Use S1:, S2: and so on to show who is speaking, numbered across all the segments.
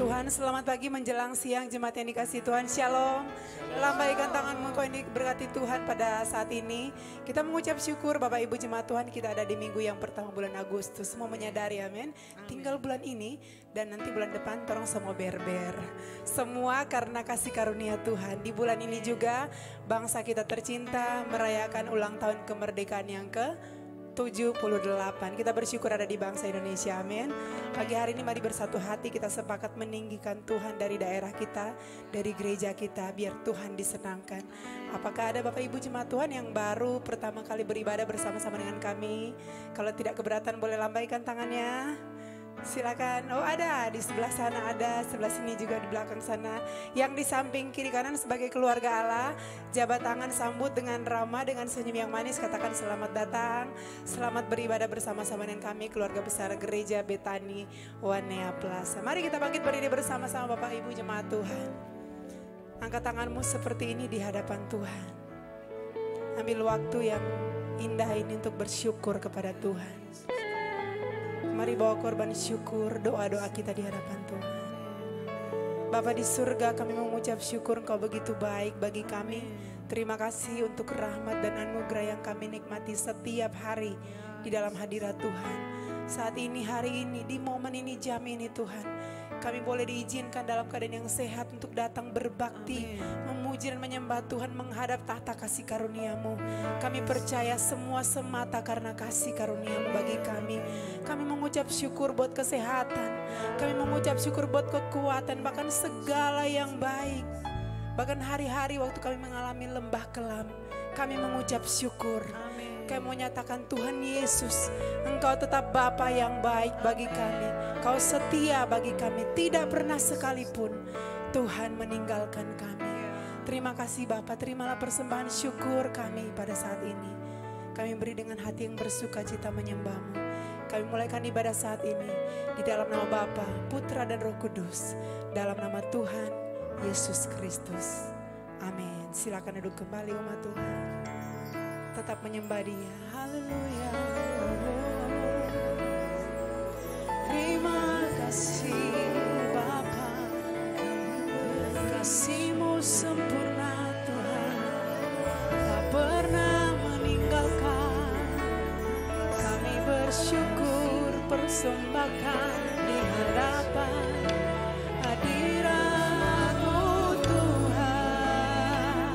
S1: Tuhan. Selamat pagi menjelang siang jemaat yang dikasihi Tuhan. Shalom. Lambaikan tanganmu kau yang diberkati Tuhan pada saat ini. Kita mengucap syukur Bapak Ibu jemaat Tuhan, kita ada di minggu yang pertama bulan Agustus. Semua menyadari amin. Tinggal bulan ini dan nanti bulan depan torong semua berber. Semua karena kasih karunia Tuhan. Di bulan ini juga bangsa kita tercinta merayakan ulang tahun kemerdekaan yang ke-78. Kita bersyukur ada di bangsa Indonesia, amin. Pagi hari ini mari bersatu hati kita sepakat meninggikan Tuhan dari daerah kita, dari gereja kita, biar Tuhan disenangkan. Apakah ada Bapak Ibu jemaat Tuhan yang baru pertama kali beribadah bersama-sama dengan kami? Kalau tidak keberatan boleh lambaikan tangannya. Silakan. Oh ada, di sebelah sana ada, sebelah sini juga, di belakang sana. Yang di samping kiri kanan sebagai keluarga Allah, jabat tangan sambut dengan ramah, dengan senyum yang manis, katakan selamat datang. Selamat beribadah bersama-sama dengan kami, keluarga besar Gereja Betani Wanea Plaza. Mari kita bangkit berdiri bersama-sama Bapak Ibu jemaat Tuhan. Angkat tanganmu seperti ini di hadapan Tuhan. Ambil waktu yang indah ini untuk bersyukur kepada Tuhan. Mari bawa korban syukur, doa-doa kita di hadapan Tuhan. Bapa di surga, kami mengucap syukur Engkau begitu baik bagi kami. Terima kasih untuk rahmat dan anugerah yang kami nikmati setiap hari di dalam hadirat Tuhan. Saat ini, hari ini, di momen ini, jam ini Tuhan, kami boleh diizinkan dalam keadaan yang sehat untuk datang berbakti, memuji dan menyembah Tuhan, menghadap tahta kasih karunia-Mu. Kami percaya semua semata karena kasih karunia-Mu bagi kami. Kami mengucap syukur buat kesehatan, kami mengucap syukur buat kekuatan, bahkan segala yang baik. Bahkan hari-hari waktu kami mengalami lembah kelam, kami mengucap syukur. Kami mau nyatakan Tuhan Yesus, Engkau tetap Bapa yang baik bagi kami. Kau setia bagi kami, tidak pernah sekalipun Tuhan meninggalkan kami. Terima kasih Bapa, terimalah persembahan syukur kami pada saat ini. Kami beri dengan hati yang bersuka cita menyembah-Mu. Kami mulaikan ibadah saat ini di dalam nama Bapa, Putra dan Roh Kudus, dalam nama Tuhan Yesus Kristus. Amin. Silakan duduk kembali umat Tuhan. Tetap menyembah Dia. Haleluya. Terima kasih Bapa, kasih-Mu sempurna Tuhan, tak pernah meninggalkan. Kami bersyukur persembahkan di hadapan hadirat-Mu Tuhan.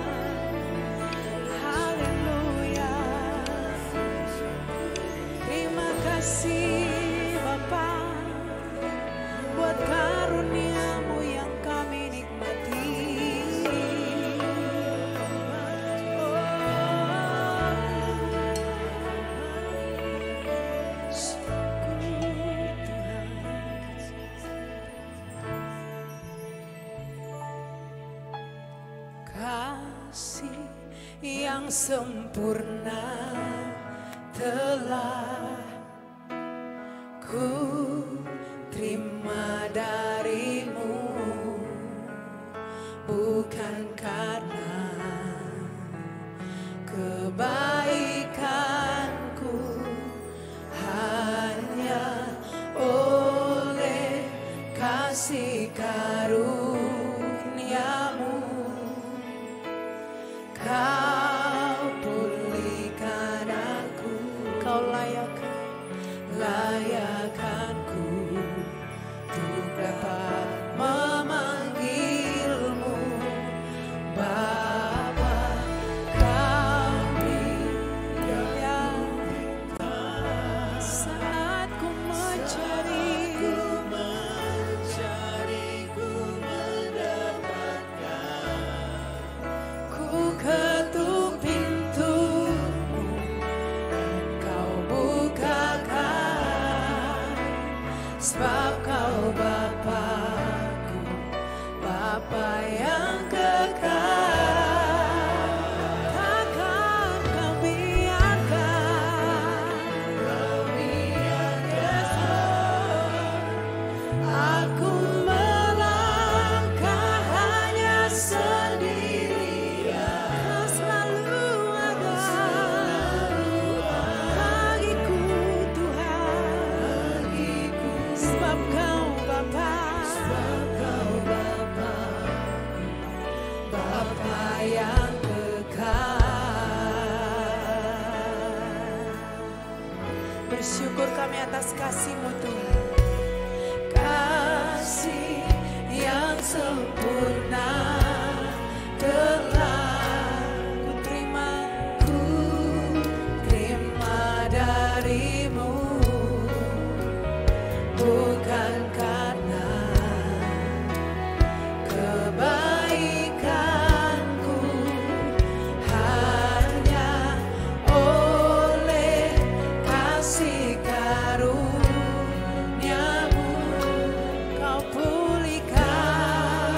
S1: Haleluya. Terima kasih Bapa buat karunia-Mu yang kami nikmati. Kasih yang sempurna telah ku terima dari-Mu, bukan karena kebaikanku, hanya oleh kasih karunia-Mu. Kau pulihkan aku, Kau layakkanku untuk dapat memanggil-Mu Bapa. Kami yang saat ku mencari, ku mendapatkan. Ku ketuk pintu-Mu, Kau bukakan, sebab Kau Bapa-Ku, Bapa yang kekal. Takkan Kau biarkan, aku melangkah hanya sendirian. Kau selalu ada bagiku Tuhan, sebab Kau Bapa atas kasih-Mu Tuhan. Kasih yang sempurna telah ku terima dari-Mu, bukan karena kebaikanku, hanya oleh kasih karunia-Mu Kau pulihkan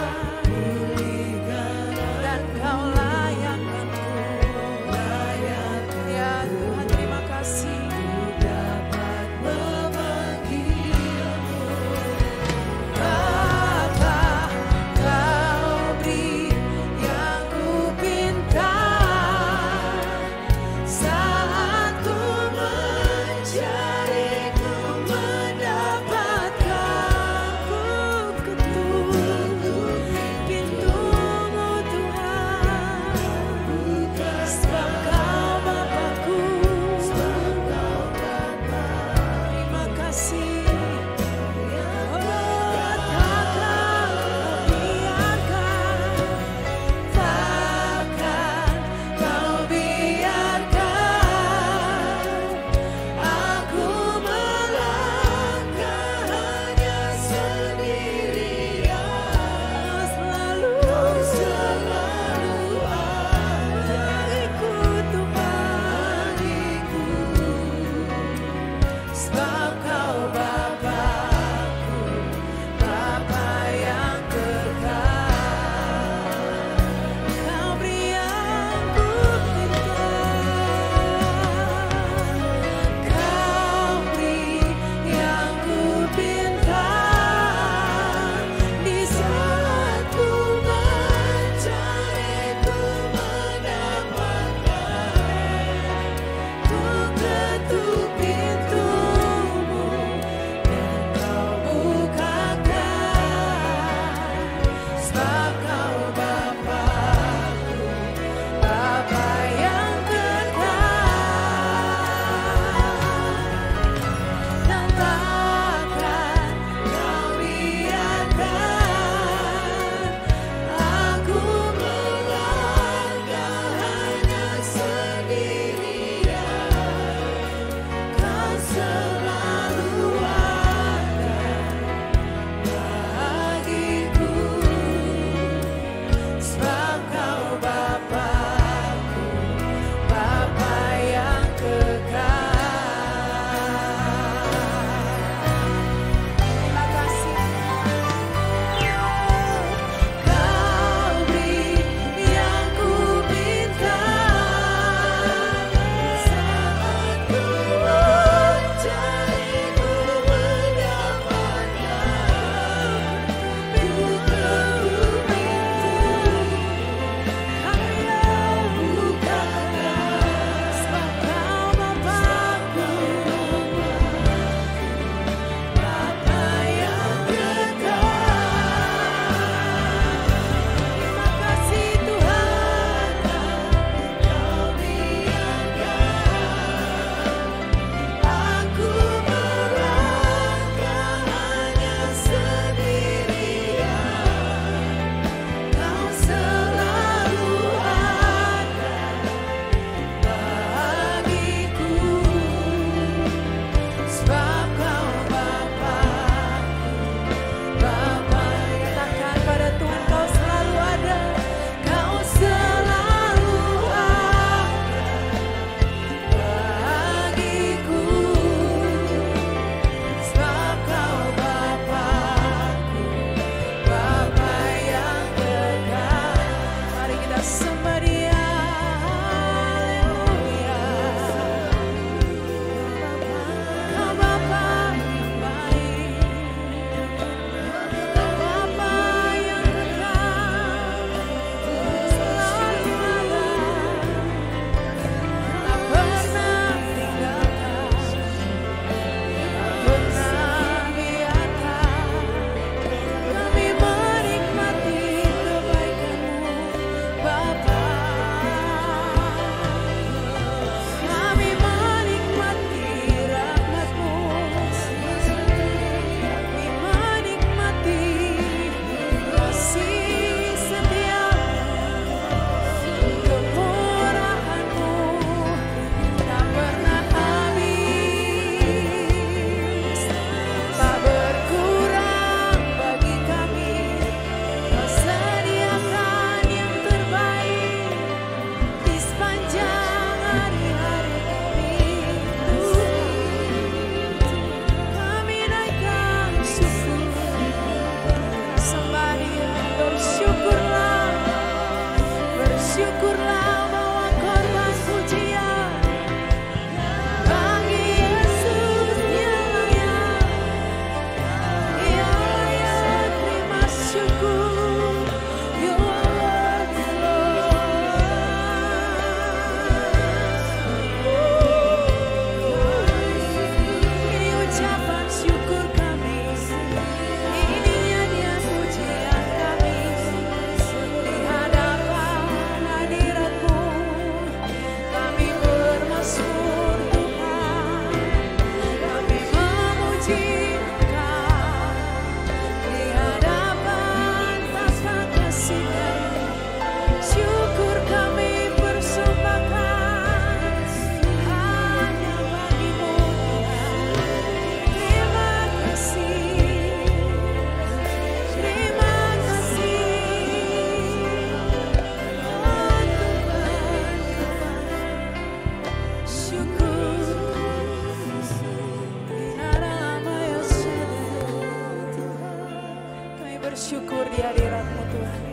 S1: bersyukur di hadirat-Mu Tuhan.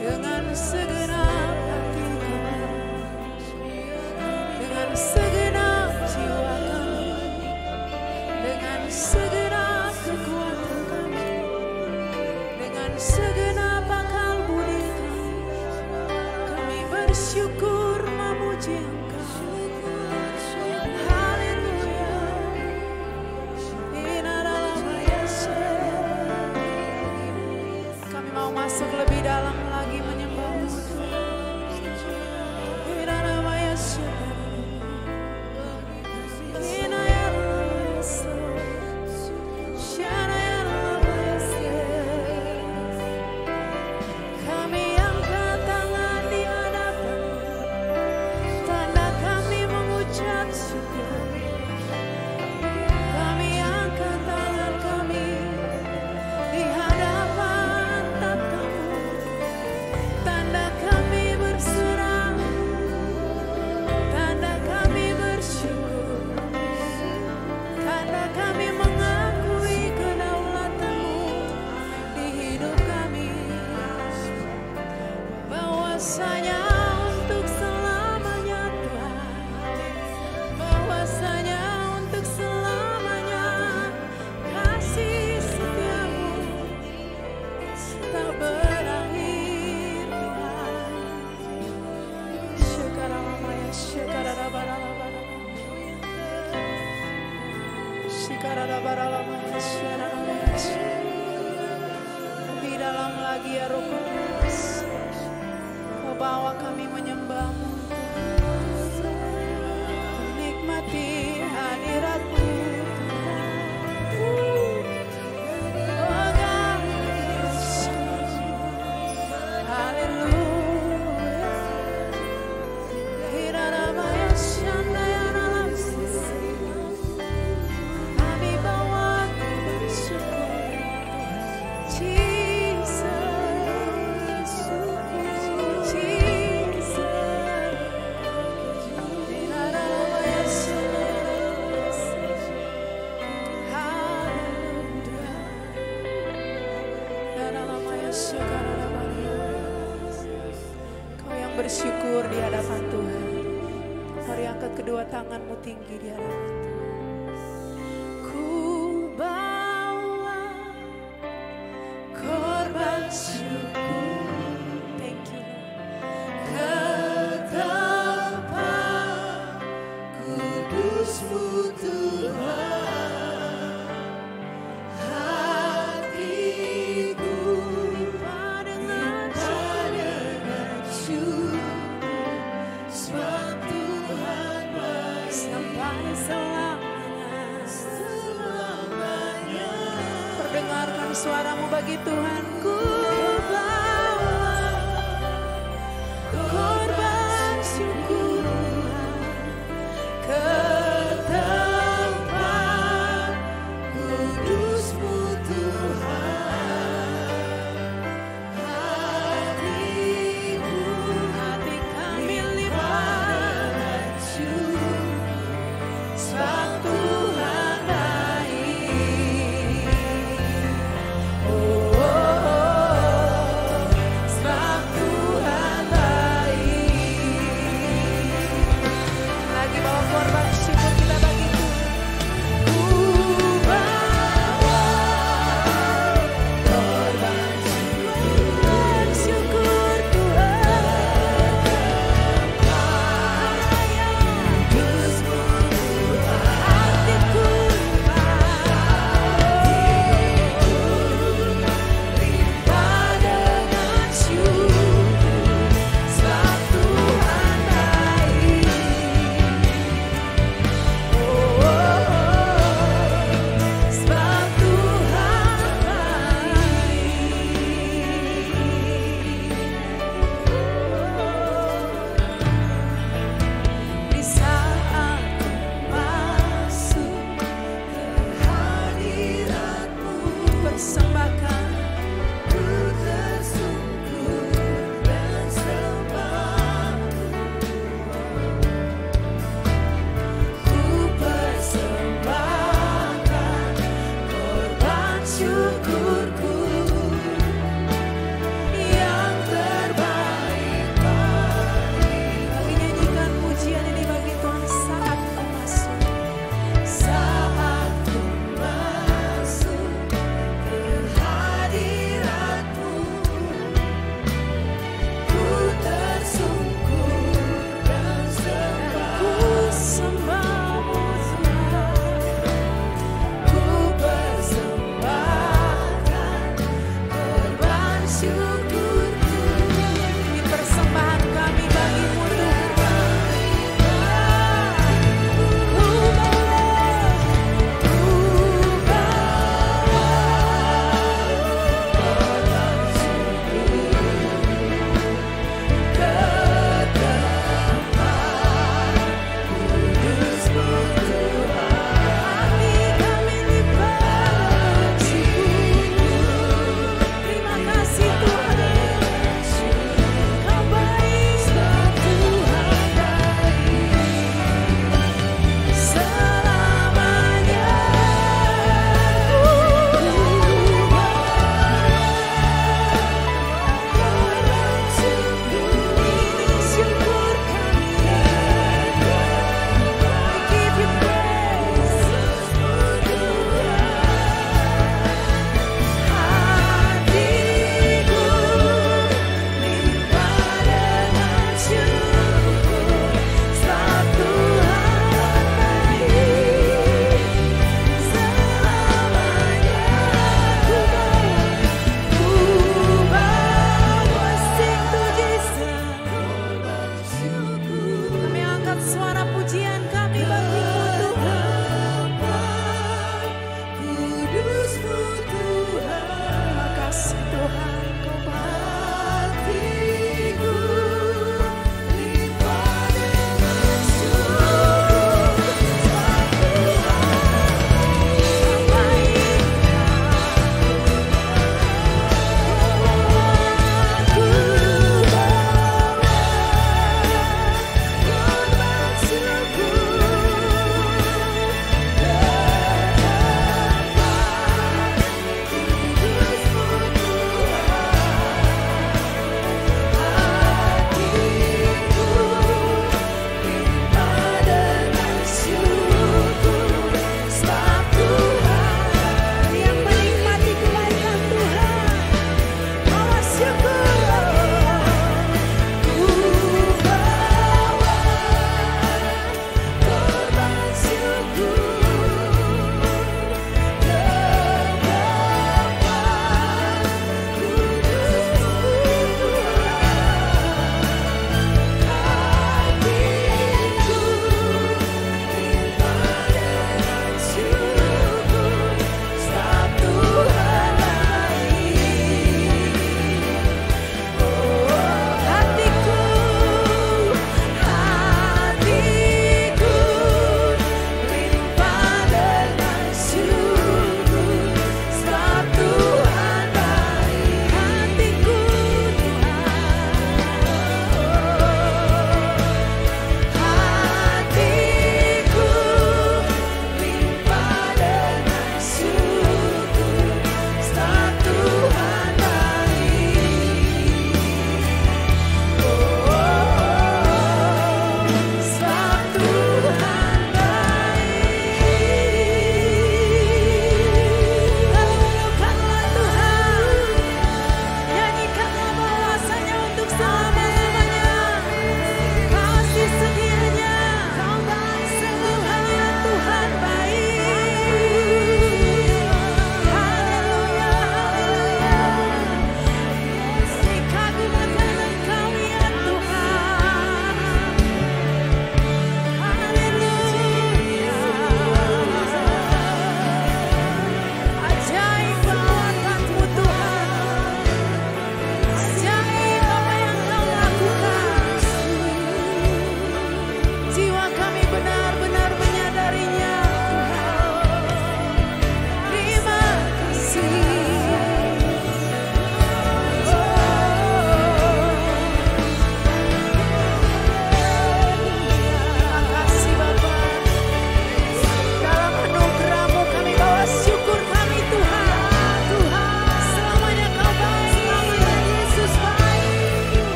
S1: Dengan segenap hati kami, dengan segenap jiwa kami, dengan segenap kekuatan kami, dengan segenap akal budi kami bersyukur memuji Engkau. Haleluya. Kami mau masuk lebih dalam lagi menyembah-Mu Tuhan. Kami angkat tangan di hadapan-Mu, tanda kami mengucap syukur. Kami angkat tangan kami di hadapan tata-Mu, tanda kami berserah, tanda kami bersyukur, tanda kami mengakui kedaulatan-Mu di hidup kami, bahwasanya untuk selamanya Tuhan, bahwasanya untuk selamanya kasih setia-Mu tak berakhir Tuhan. Syakaramaya, syakarabaralabara, syakarabaralabara, syakarabaralabara. Lebih dalam lagi ya Roh Kudus, Kau bawa kami menyembah-Mu, menikmati hadirat-Mu. Oh God, haleluya. Hiradabaya shandayana lamsisi. Kami bawa bersyukur, Jesus, Jesus. Hiradabaya shandayana lamsisi. Haleluya. Hiradabaya shandayana. Kau yang bersyukur di hadapan Tuhan, mari angkat kedua tanganmu tinggi di hadapan Tuhan. Ku bawa korban syukur, thank you Lord, ke tempat kudus-Mu Tuhan. Hatiku dengan syukur, sebab Tuhan baik sampai selamanya. Perdengarkan suara-Mu bagi Tuhan. Ku bawa korban syukur ke tempat kudus-Mu Tuhan. Hati kami lipat syukur, sebab Tuhan baik. Oh, oh, oh.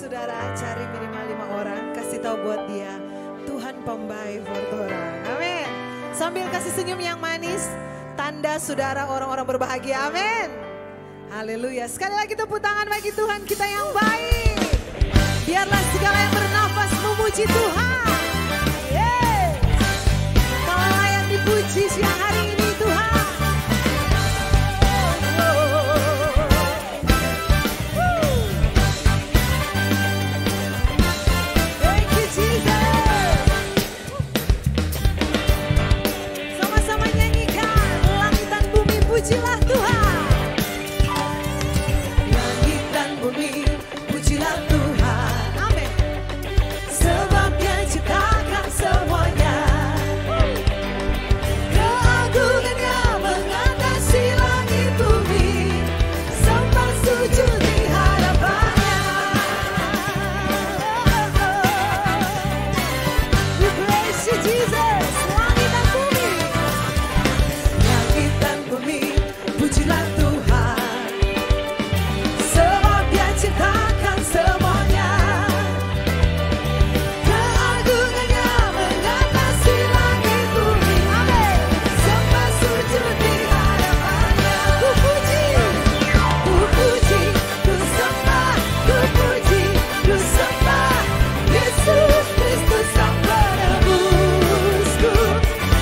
S2: saudara cari minimal 5 orang, kasih tahu buat dia, Tuhan pembaik buat orang. Amin. Sambil kasih senyum yang manis, tanda saudara orang-orang berbahagia. Amin. Haleluya. Sekali lagi tepuk tangan bagi Tuhan kita yang baik. Biarlah segala yang bernafas memuji Tuhan. Yes. Kau layak dipuji siang hari ini Tuhan. Thank you Jesus. Sama-sama nyanyikan, langit dan bumi pujilah Tuhan. Langit dan bumi pujilah Tuhan. Amin. Sebab Dia ciptakan semuanya. Keagungannya mengatasi langit bumi. Sembah sujud di hadapannya. We praise you Jesus. Langit dan bumi. Langit dan bumi pujilah Tuhan. Sebab Dia ciptakan semuanya. Keagungannya mengatasi langit bumi. Amin. Sembah sujud di hadapannya. Ku puji, ku sembah, ku puji, ku sembah Yesus Kristus Sang Penebusku.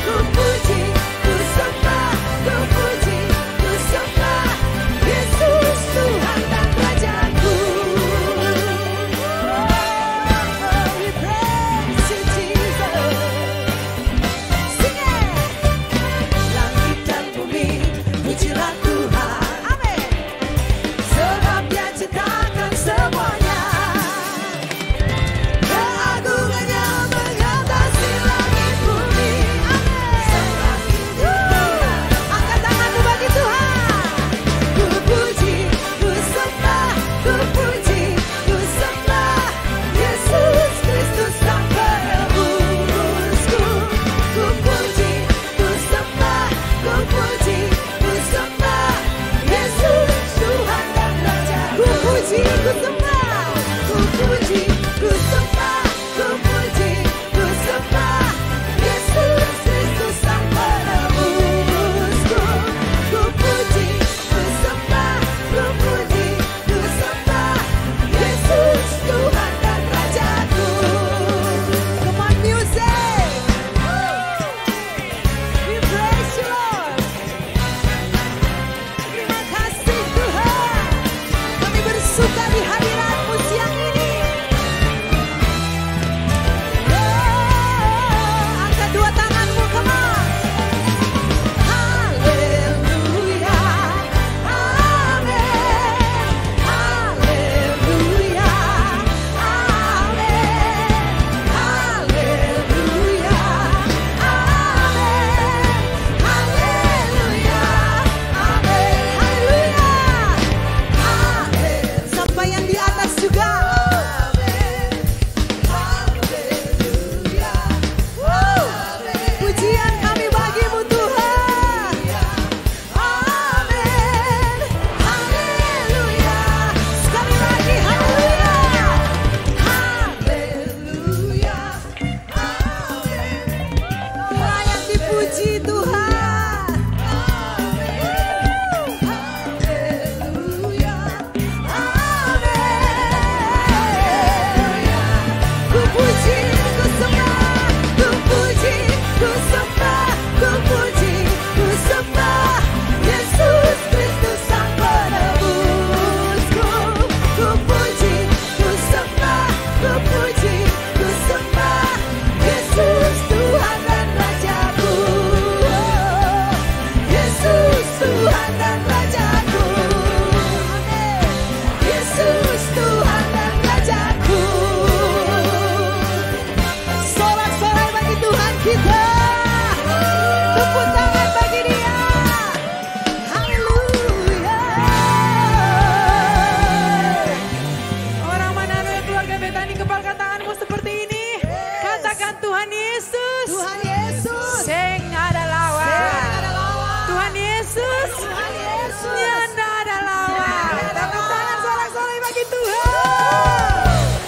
S2: Ku puji, ku sembah, ku puji, ku sembah Yesus Tuhan dan Rajaku. We praise you Jesus. Sing it. Langit dan bumi pujilah Tuhan. Amin. Sebab Dia ciptakan semuanya. Keagungannya mengatasi langit bumi. Amin. Angkat tanganmu bagi Tuhan. Ku puji, ku sembah, ku puji, ku sembah Yesus Kristus Sang Penebusku. Ku puji, ku sembah, ku puji, ku sembah Yesus Tuhan dan Raja. Ku puji, ku sembah, ku puji, ku sembah, ku puji, ku sembah Yesus Kristus Sang Penebusku. Ku puji, ku sembah, ku puji, ku sembah Yesus Tuhan dan Rajaku. Come on music. We praise you Lord. Terima kasih Tuhan. Kami bersuka di hadirat-Mu siang ini. Angkat dua tanganmu, come on. Haleluya, amin. Haleluya, amin. Haleluya, amin. Haleluya, amin. Haleluya, amin. Sampai yang di atas juga. Haleluya. Pujian kami bagi-Mu Tuhan. Amin. Haleluya. Sekali lagi haleluya. Haleluya. Amin. Layak dipuji Tuhan. Haleluya. Amin. Ku puji, ku sembah, ku puji, ku sembah, ku puji, ku sembah Yesus Kristus Sang Penebusku. Ku puji, ku sembah, ku puji, ku sembah Yesus Tuhan dan Rajaku. Yesus Tuhan dan Rajaku. Amin. Yesus Tuhan dan Rajaku. Sorak-sorai bagi Tuhan kita. Tepuk tangan bagi Dia. Haleluya. Orang mana yang keluarga Betani kepalkan tanganmu seperti ini. Katakan Tuhan Yesus. Tuhan Yesus. Sing ada lawan. Tuhan Yesus. Tuhan Yesus. Nyanda ada lawan. Tepuk tangan sorak-sorai bagi Tuhan.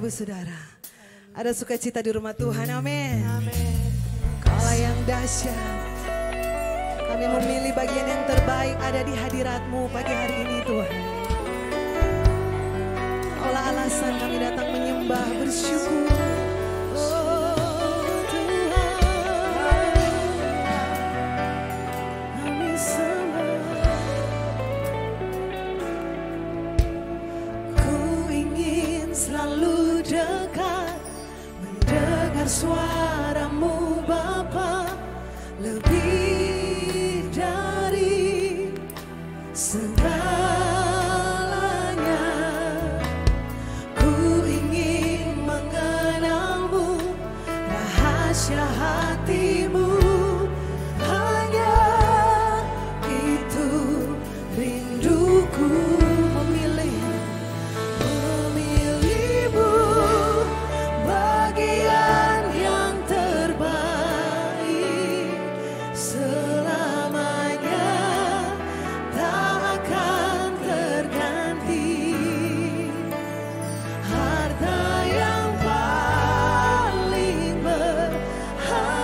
S2: Ibu Saudara. Ada sukacita di rumah Tuhan, amin.
S1: Amin.
S2: Kaulah yang dahsyat. Kami memilih bagian yang terbaik ada di hadirat-Mu pagi hari ini Tuhan. Kaulah alasan kami datang menyembah, bersyukur. Oh Tuhan, kami sembah. Ku ingin selalu dekat, mendengar suara-Mu Bapa, lebih dari segalanya. Ku ingin mengenal-Mu, rahasia hati-Mu, hanya itu rinduku. Memilih-Mu bagian yang terbaik, selamanya tak akan terganti. Harta yang paling berharga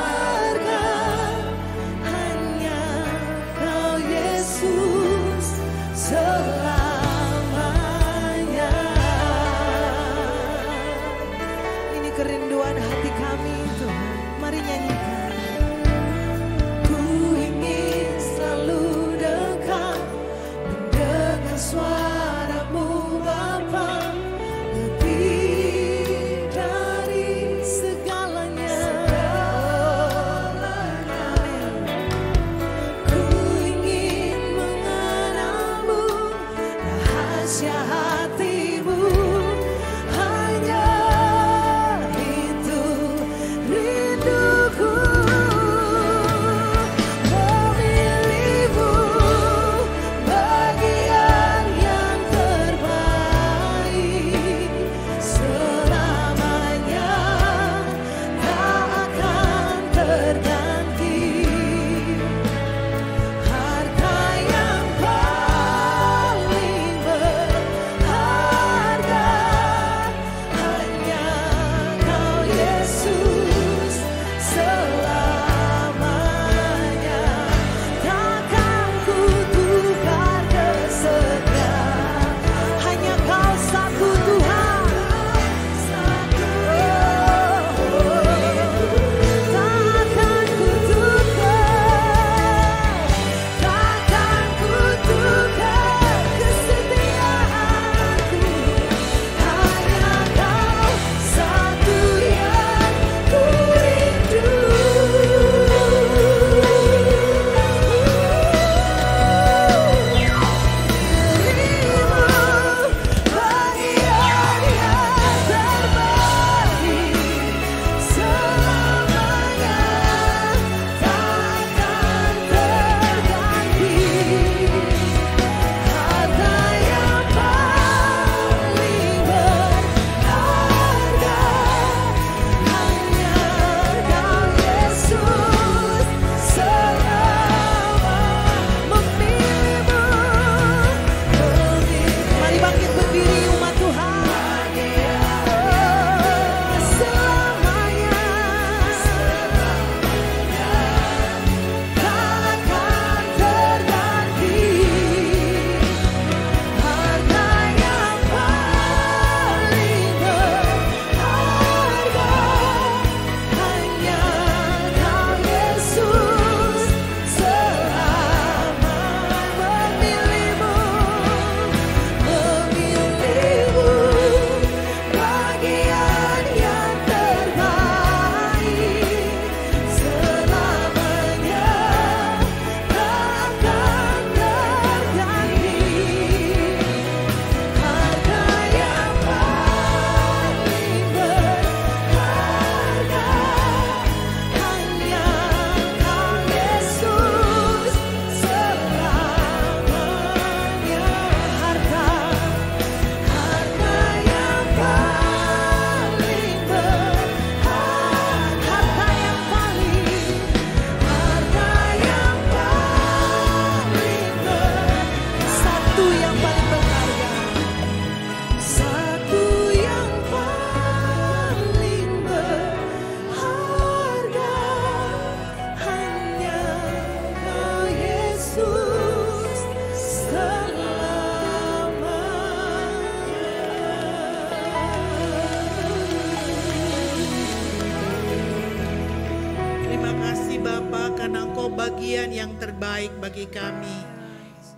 S3: Terima kasih Bapa karena Engkau bagian yang terbaik bagi kami.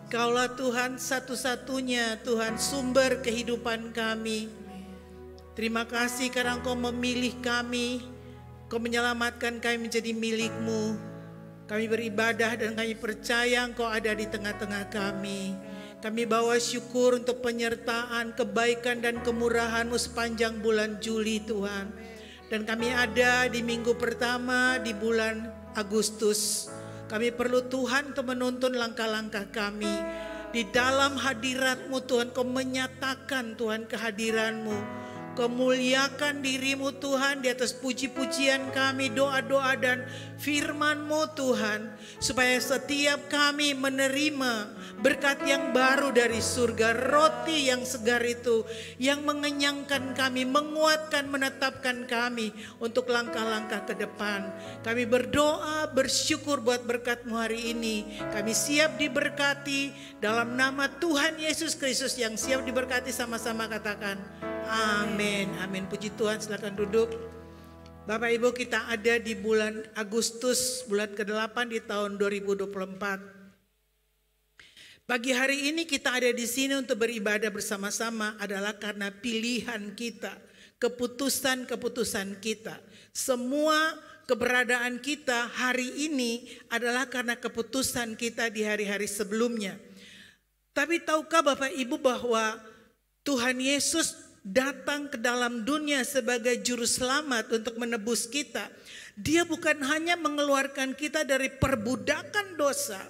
S3: Kaulah Tuhan satu-satunya Tuhan sumber kehidupan kami. Terima kasih karena Engkau memilih kami, Engkau menyelamatkan kami menjadi milik-Mu. Kami beribadah dan kami percaya Engkau ada di tengah-tengah kami. Kami bawa syukur untuk penyertaan, kebaikan dan kemurahan-Mu sepanjang bulan Juli Tuhan. Dan kami ada di minggu pertama di bulan Agustus. Kami perlu Tuhan untuk menuntun langkah-langkah kami. Di dalam hadirat-Mu Tuhan, Kau menyatakan Tuhan kehadiran-Mu. Kemuliakan diri-Mu Tuhan di atas puji-pujian kami, doa-doa dan firman-Mu Tuhan. Supaya setiap kami menerima berkat yang baru dari surga, roti yang segar itu, yang mengenyangkan kami, menguatkan, menetapkan kami untuk langkah-langkah ke depan. Kami berdoa, bersyukur buat berkat-Mu hari ini. Kami siap diberkati dalam nama Tuhan Yesus Kristus yang siap diberkati, sama-sama katakan amin. Amin. Puji Tuhan, silakan duduk. Bapak Ibu, kita ada di bulan Agustus, bulan ke-8 di tahun 2024. Pagi hari ini kita ada di sini untuk beribadah bersama-sama adalah karena pilihan kita, keputusan-keputusan kita. Semua keberadaan kita hari ini adalah karena keputusan kita di hari-hari sebelumnya. Tapi tahukah Bapak Ibu bahwa Tuhan Yesus datang ke dalam dunia sebagai juru selamat untuk menebus kita. Dia bukan hanya mengeluarkan kita dari perbudakan dosa.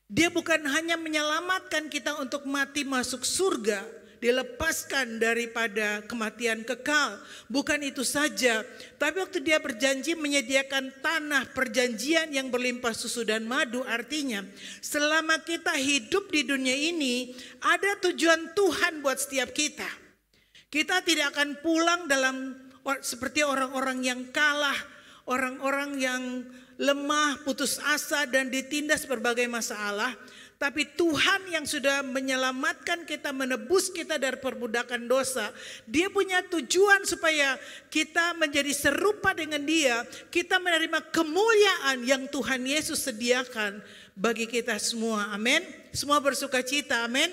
S3: Dia bukan hanya menyelamatkan kita untuk mati masuk surga, dilepaskan daripada kematian kekal. Bukan itu saja, tapi waktu dia berjanji menyediakan tanah perjanjian yang berlimpah susu dan madu, artinya selama kita hidup di dunia ini ada tujuan Tuhan buat setiap kita. Kita tidak akan pulang seperti orang-orang yang kalah, orang-orang yang lemah, putus asa dan ditindas berbagai masalah. Tapi Tuhan yang sudah menyelamatkan kita, menebus kita dari perbudakan dosa. Dia punya tujuan supaya kita menjadi serupa dengan Dia. Kita menerima kemuliaan yang Tuhan Yesus sediakan bagi kita semua. Amin. Semua bersuka cita. Amin.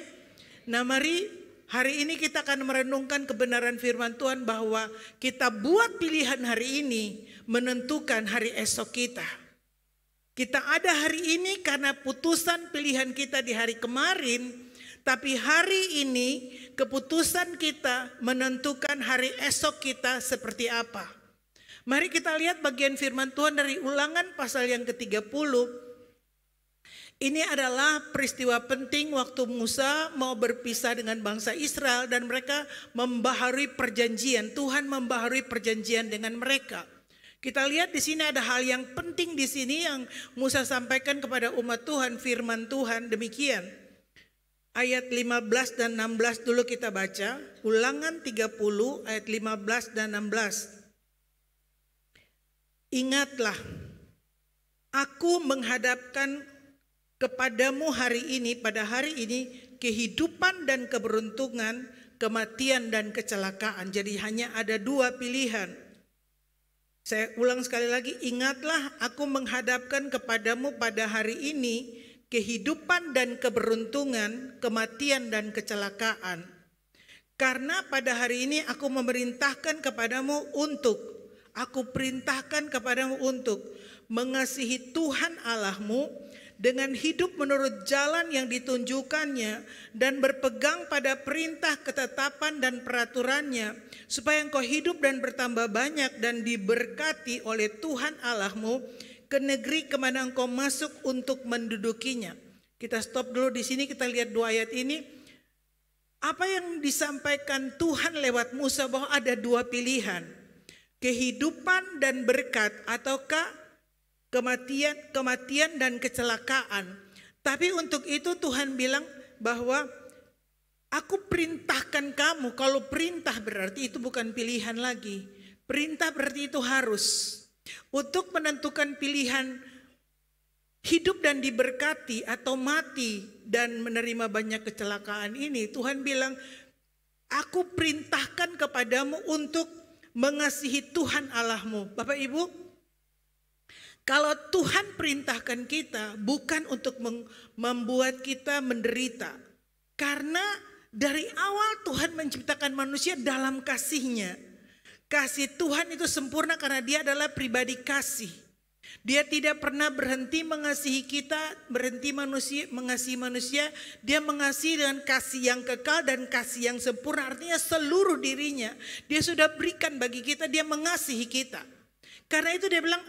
S3: Nah, mari hari ini kita akan merenungkan kebenaran firman Tuhan bahwa kita buat pilihan hari ini menentukan hari esok kita. Kita ada hari ini karena putusan pilihan kita di hari kemarin, tapi hari ini keputusan kita menentukan hari esok kita seperti apa. Mari kita lihat bagian firman Tuhan dari Ulangan pasal yang ke-30. Ini adalah peristiwa penting waktu Musa mau berpisah dengan bangsa Israel dan mereka membaharui perjanjian. Tuhan membaharui perjanjian dengan mereka. Kita lihat di sini ada hal yang penting di sini yang Musa sampaikan kepada umat Tuhan, firman Tuhan demikian. Ayat 15 dan 16 dulu kita baca. Ulangan 30 ayat 15 dan 16. Ingatlah, aku menghadapkan kepadamu hari ini, pada hari ini, kehidupan dan keberuntungan, kematian dan kecelakaan. Jadi hanya ada dua pilihan. Saya ulang sekali lagi, ingatlah aku menghadapkan kepadamu pada hari ini, kehidupan dan keberuntungan, kematian dan kecelakaan. Karena pada hari ini aku memerintahkan kepadamu aku perintahkan kepadamu untuk mengasihi Tuhan Allahmu, dengan hidup menurut jalan yang ditunjukkannya dan berpegang pada perintah, ketetapan dan peraturannya, supaya engkau hidup dan bertambah banyak dan diberkati oleh Tuhan Allahmu ke negeri kemana engkau masuk untuk mendudukinya. Kita stop dulu di sini, kita lihat dua ayat ini. Apa yang disampaikan Tuhan lewat Musa bahwa ada dua pilihan, kehidupan dan berkat ataukah kematian dan kecelakaan. Tapi untuk itu Tuhan bilang bahwa aku perintahkan kamu. Kalau perintah berarti itu bukan pilihan lagi. Perintah berarti itu harus. Untuk menentukan pilihan hidup dan diberkati atau mati dan menerima banyak kecelakaan ini, Tuhan bilang, aku perintahkan kepadamu untuk mengasihi Tuhan Allahmu. Bapak Ibu, Kalau Tuhan perintahkan kita bukan untuk membuat kita menderita. Karena dari awal Tuhan menciptakan manusia dalam kasih-Nya. Kasih Tuhan itu sempurna karena Dia adalah pribadi kasih. Dia tidak pernah berhenti mengasihi kita, mengasihi manusia. Dia mengasihi dengan kasih yang kekal dan kasih yang sempurna. Artinya seluruh dirinya Dia sudah berikan bagi kita, Dia mengasihi kita. Karena itu Dia bilang,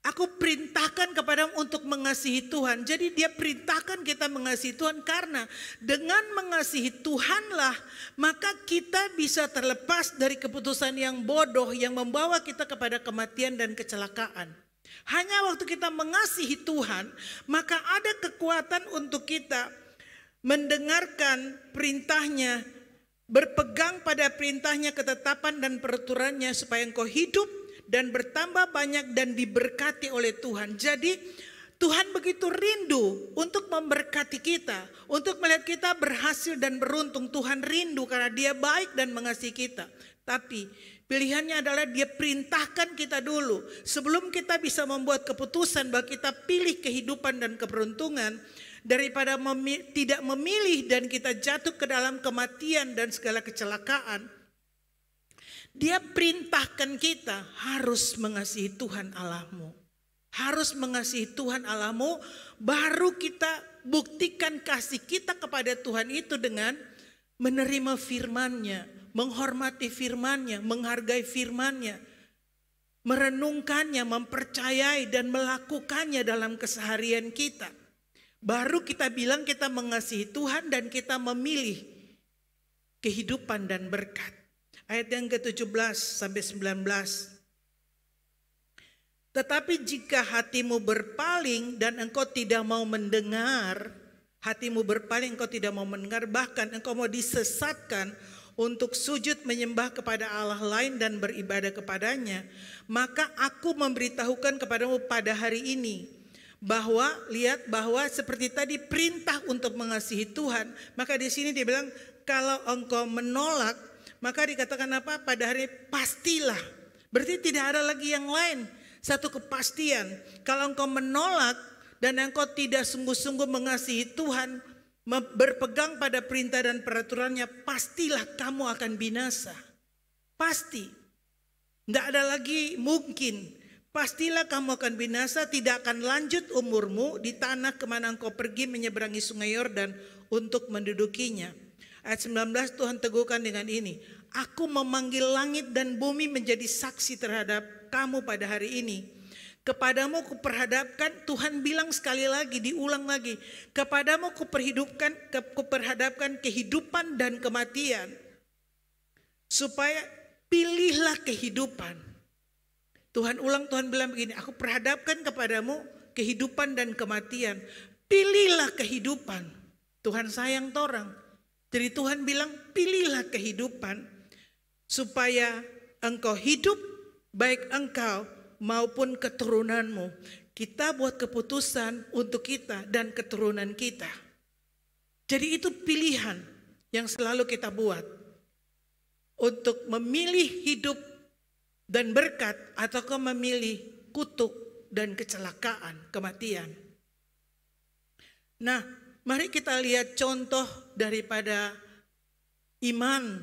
S3: aku perintahkan kepadamu untuk mengasihi Tuhan. Jadi Dia perintahkan kita mengasihi Tuhan karena dengan mengasihi Tuhanlah maka kita bisa terlepas dari keputusan yang bodoh yang membawa kita kepada kematian dan kecelakaan. Hanya waktu kita mengasihi Tuhan maka ada kekuatan untuk kita mendengarkan perintahnya, berpegang pada perintahnya, ketetapan dan peraturannya supaya engkau hidup dan bertambah banyak dan diberkati oleh Tuhan. Jadi Tuhan begitu rindu untuk memberkati kita, untuk melihat kita berhasil dan beruntung. Tuhan rindu karena Dia baik dan mengasihi kita. Tapi pilihannya adalah Dia perintahkan kita dulu. Sebelum kita bisa membuat keputusan bahwa kita pilih kehidupan dan keberuntungan, daripada tidak memilih dan kita jatuh ke dalam kematian dan segala kecelakaan, Dia perintahkan kita harus mengasihi Tuhan Allahmu. Harus mengasihi Tuhan Allahmu, baru kita buktikan kasih kita kepada Tuhan itu dengan menerima firman-Nya, menghormati firman-Nya, menghargai firman-Nya, merenungkannya, mempercayai dan melakukannya dalam keseharian kita. Baru kita bilang kita mengasihi Tuhan dan kita memilih kehidupan dan berkat. Ayat yang ke-17 sampai 19. Tetapi jika hatimu berpaling dan engkau tidak mau mendengar, hatimu berpaling engkau tidak mau mendengar, bahkan engkau mau disesatkan untuk sujud menyembah kepada Allah lain dan beribadah kepadanya, maka aku memberitahukan kepadamu pada hari ini bahwa seperti tadi perintah untuk mengasihi Tuhan, maka di sini dia bilang kalau engkau menolak, maka dikatakan apa? Pada hari pastilah. Berarti tidak ada lagi yang lain. Satu kepastian. Kalau engkau menolak dan engkau tidak sungguh-sungguh mengasihi Tuhan, berpegang pada perintah dan peraturannya, pastilah kamu akan binasa. Pasti. Tidak ada lagi mungkin. Pastilah kamu akan binasa, tidak akan lanjut umurmu di tanah kemana engkau pergi menyeberangi sungai Yordan untuk mendudukinya. Ayat 19 Tuhan teguhkan dengan ini. Aku memanggil langit dan bumi menjadi saksi terhadap kamu pada hari ini. Kepadamu kuperhadapkan, Tuhan bilang sekali lagi, diulang lagi. Kepadamu kuperhadapkan kehidupan dan kematian. Supaya pilihlah kehidupan. Tuhan ulang, Tuhan bilang begini, aku perhadapkan kepadamu kehidupan dan kematian. Pilihlah kehidupan. Tuhan sayang orang. Jadi Tuhan bilang pilihlah kehidupan supaya engkau hidup, baik engkau maupun keturunanmu. Kita buat keputusan untuk kita dan keturunan kita. Jadi itu pilihan yang selalu kita buat. Untuk memilih hidup dan berkat ataukah memilih kutuk dan kecelakaan, kematian. Nah, mari kita lihat contoh daripada iman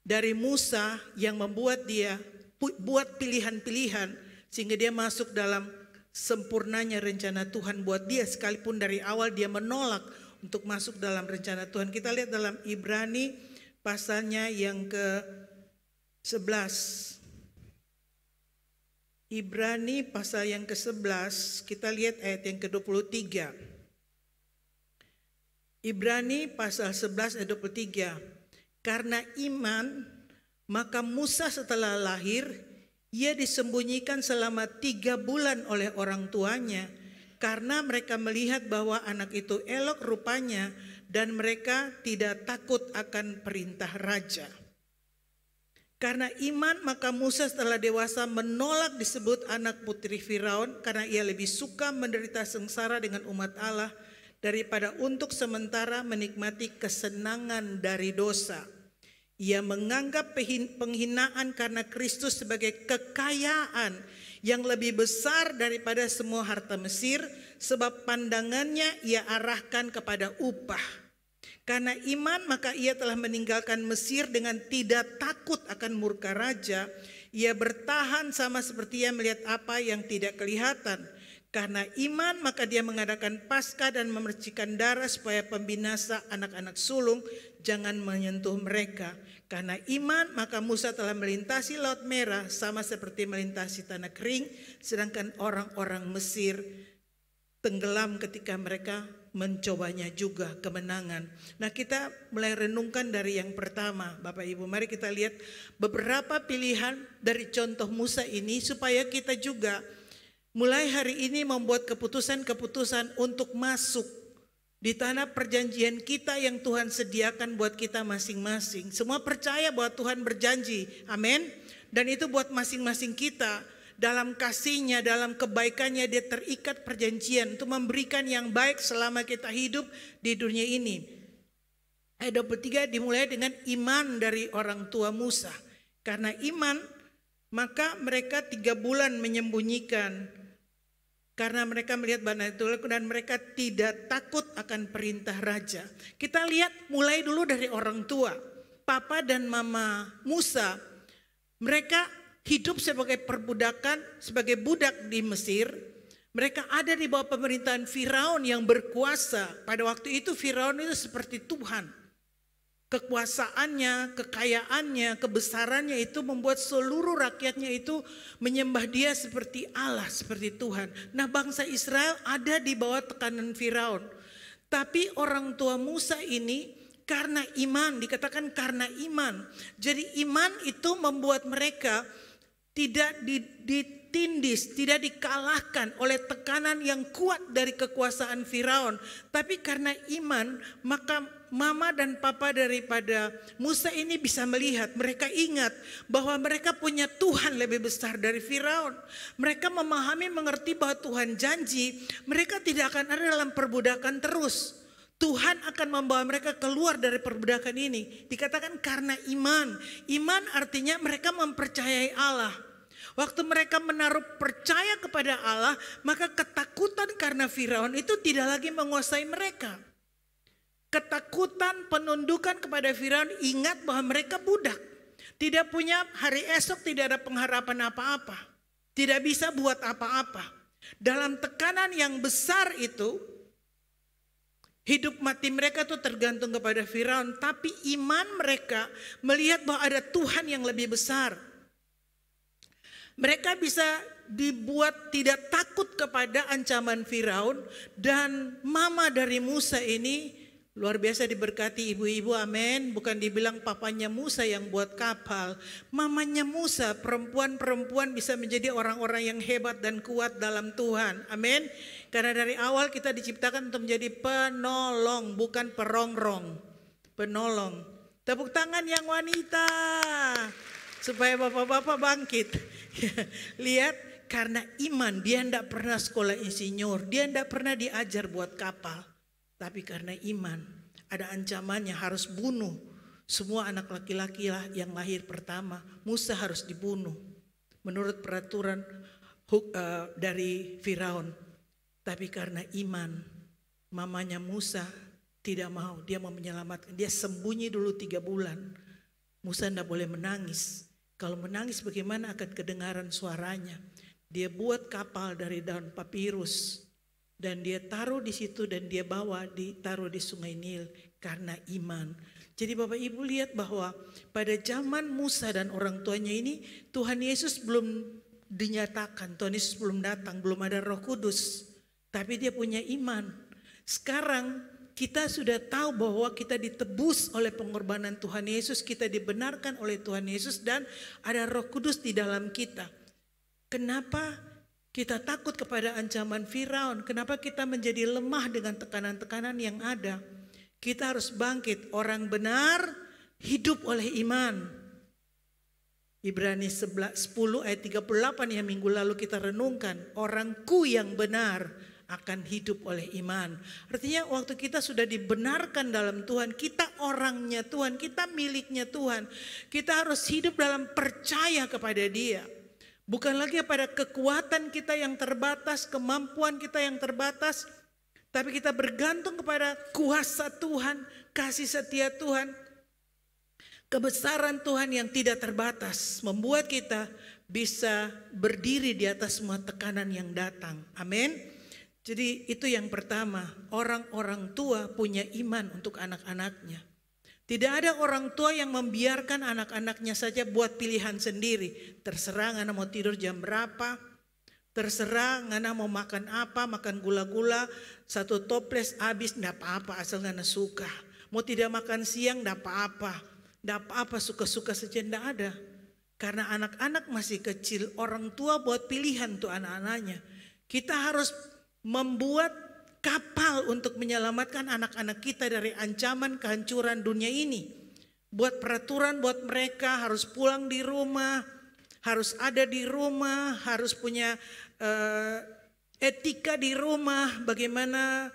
S3: dari Musa yang membuat dia buat pilihan-pilihan sehingga dia masuk dalam sempurnanya rencana Tuhan buat dia, sekalipun dari awal dia menolak untuk masuk dalam rencana Tuhan. Kita lihat dalam Ibrani pasalnya yang ke-11. Ibrani pasal yang ke-11, kita lihat ayat yang ke-23. Ibrani pasal 11 ayat 23. Karena iman, maka Musa setelah lahir, ia disembunyikan selama 3 bulan oleh orang tuanya, karena mereka melihat bahwa anak itu elok rupanya dan mereka tidak takut akan perintah raja. Karena iman, maka Musa setelah dewasa menolak disebut anak putri Firaun, karena ia lebih suka menderita sengsara dengan umat Allah daripada untuk sementara menikmati kesenangan dari dosa. Ia menganggap penghinaan karena Kristus sebagai kekayaan yang lebih besar daripada semua harta Mesir, sebab pandangannya ia arahkan kepada upah. Karena iman maka ia telah meninggalkan Mesir dengan tidak takut akan murka raja. Ia bertahan sama seperti ia melihat apa yang tidak kelihatan. Karena iman maka dia mengadakan Paskah dan memercikan darah supaya pembinasa anak-anak sulung jangan menyentuh mereka. Karena iman maka Musa telah melintasi Laut Merah sama seperti melintasi tanah kering, sedangkan orang-orang Mesir tenggelam ketika mereka mencobanya juga kemenangan. Nah, kita mulai renungkan dari yang pertama, Bapak Ibu. Mari kita lihat beberapa pilihan dari contoh Musa ini supaya kita juga mulai hari ini membuat keputusan-keputusan untuk masuk di tanah perjanjian kita yang Tuhan sediakan buat kita masing-masing. Semua percaya bahwa Tuhan berjanji, amin. Dan itu buat masing-masing kita. Dalam kasih-Nya, dalam kebaikannya dia terikat perjanjian untuk memberikan yang baik selama kita hidup di dunia ini. Ayat 23 dimulai dengan iman dari orang tua Musa. Karena iman maka mereka 3 bulan menyembunyikan. Karena mereka melihat bana itu dan mereka tidak takut akan perintah raja. Kita lihat mulai dulu dari orang tua. Papa dan mama Musa, mereka hidup sebagai perbudakan, sebagai budak di Mesir. Mereka ada di bawah pemerintahan Firaun yang berkuasa. Pada waktu itu Firaun itu seperti Tuhan. Kekuasaannya, kekayaannya, kebesarannya itu membuat seluruh rakyatnya itu menyembah dia seperti Allah, seperti Tuhan. Nah, bangsa Israel ada di bawah tekanan Firaun. Tapi orang tua Musa ini karena iman, dikatakan karena iman. Jadi iman itu membuat mereka tidak ditindis, tidak dikalahkan oleh tekanan yang kuat dari kekuasaan Firaun. Tapi karena iman, maka mama dan papa daripada Musa ini bisa melihat, mereka ingat bahwa mereka punya Tuhan lebih besar dari Firaun. Mereka memahami, mengerti bahwa Tuhan janji mereka tidak akan ada dalam perbudakan terus. Tuhan akan membawa mereka keluar dari perbudakan ini. Dikatakan karena iman. Iman artinya mereka mempercayai Allah. Waktu mereka menaruh percaya kepada Allah, maka ketakutan karena Firaun itu tidak lagi menguasai mereka. Ketakutan, penundukan kepada Firaun, ingat bahwa mereka budak. Tidak punya hari esok, tidak ada pengharapan apa-apa. Tidak bisa buat apa-apa. Dalam tekanan yang besar itu, hidup mati mereka itu tergantung kepada Firaun. Tapi iman mereka melihat bahwa ada Tuhan yang lebih besar. Mereka bisa dibuat tidak takut kepada ancaman Firaun. Dan mama dari Musa ini luar biasa diberkati, ibu-ibu, amin. Bukan dibilang papanya Musa yang buat kapal. Mamanya Musa, perempuan-perempuan bisa menjadi orang-orang yang hebat dan kuat dalam Tuhan, amin. Karena dari awal kita diciptakan untuk menjadi penolong, bukan perongrong. Penolong. Tepuk tangan yang wanita, supaya bapak-bapak bangkit. Lihat, karena iman dia tidak pernah sekolah insinyur, dia tidak pernah diajar buat kapal. Tapi karena iman, ada ancamannya harus bunuh semua anak laki-laki yang lahir pertama. Musa harus dibunuh menurut peraturan dari Firaun. Tapi karena iman, mamanya Musa tidak mau, dia mau menyelamatkan. Dia sembunyi dulu 3 bulan. Musa tidak boleh menangis. Kalau menangis bagaimana akan kedengaran suaranya. Dia buat kapal dari daun papirus. Dan dia taruh di situ dan dia bawa ditaruh di sungai Nil karena iman. Jadi Bapak Ibu lihat bahwa pada zaman Musa dan orang tuanya ini Tuhan Yesus belum dinyatakan, Tuhan Yesus belum datang, belum ada Roh Kudus. Tapi dia punya iman. Sekarang kita sudah tahu bahwa kita ditebus oleh pengorbanan Tuhan Yesus, kita dibenarkan oleh Tuhan Yesus dan ada Roh Kudus di dalam kita. Kenapa kita takut kepada ancaman Firaun? Kenapa kita menjadi lemah dengan tekanan-tekanan yang ada? Kita harus bangkit. Orang benar hidup oleh iman. Ibrani 10 ayat 38 yang minggu lalu kita renungkan. Orangku yang benar akan hidup oleh iman. Artinya waktu kita sudah dibenarkan dalam Tuhan, kita orangnya Tuhan, kita miliknya Tuhan. Kita harus hidup dalam percaya kepada Dia. Bukan lagi pada kekuatan kita yang terbatas, kemampuan kita yang terbatas, tapi kita bergantung kepada kuasa Tuhan, kasih setia Tuhan, kebesaran Tuhan yang tidak terbatas, membuat kita bisa berdiri di atas semua tekanan yang datang. Amin. Jadi itu yang pertama, orang-orang tua punya iman untuk anak-anaknya. Tidak ada orang tua yang membiarkan anak-anaknya saja buat pilihan sendiri. Terserah ngana mau tidur jam berapa, terserah ngana mau makan apa, makan gula-gula, 1 toples habis, enggak apa-apa asal ngana suka. Mau tidak makan siang, enggak apa-apa. Enggak apa-apa, suka-suka saja, enggak ada. Karena anak-anak masih kecil, orang tua buat pilihan untuk anak-anaknya. Kita harus membuat kapal untuk menyelamatkan anak-anak kita dari ancaman kehancuran dunia ini. Buat peraturan buat mereka, harus pulang di rumah, harus ada di rumah, harus punya etika di rumah, bagaimana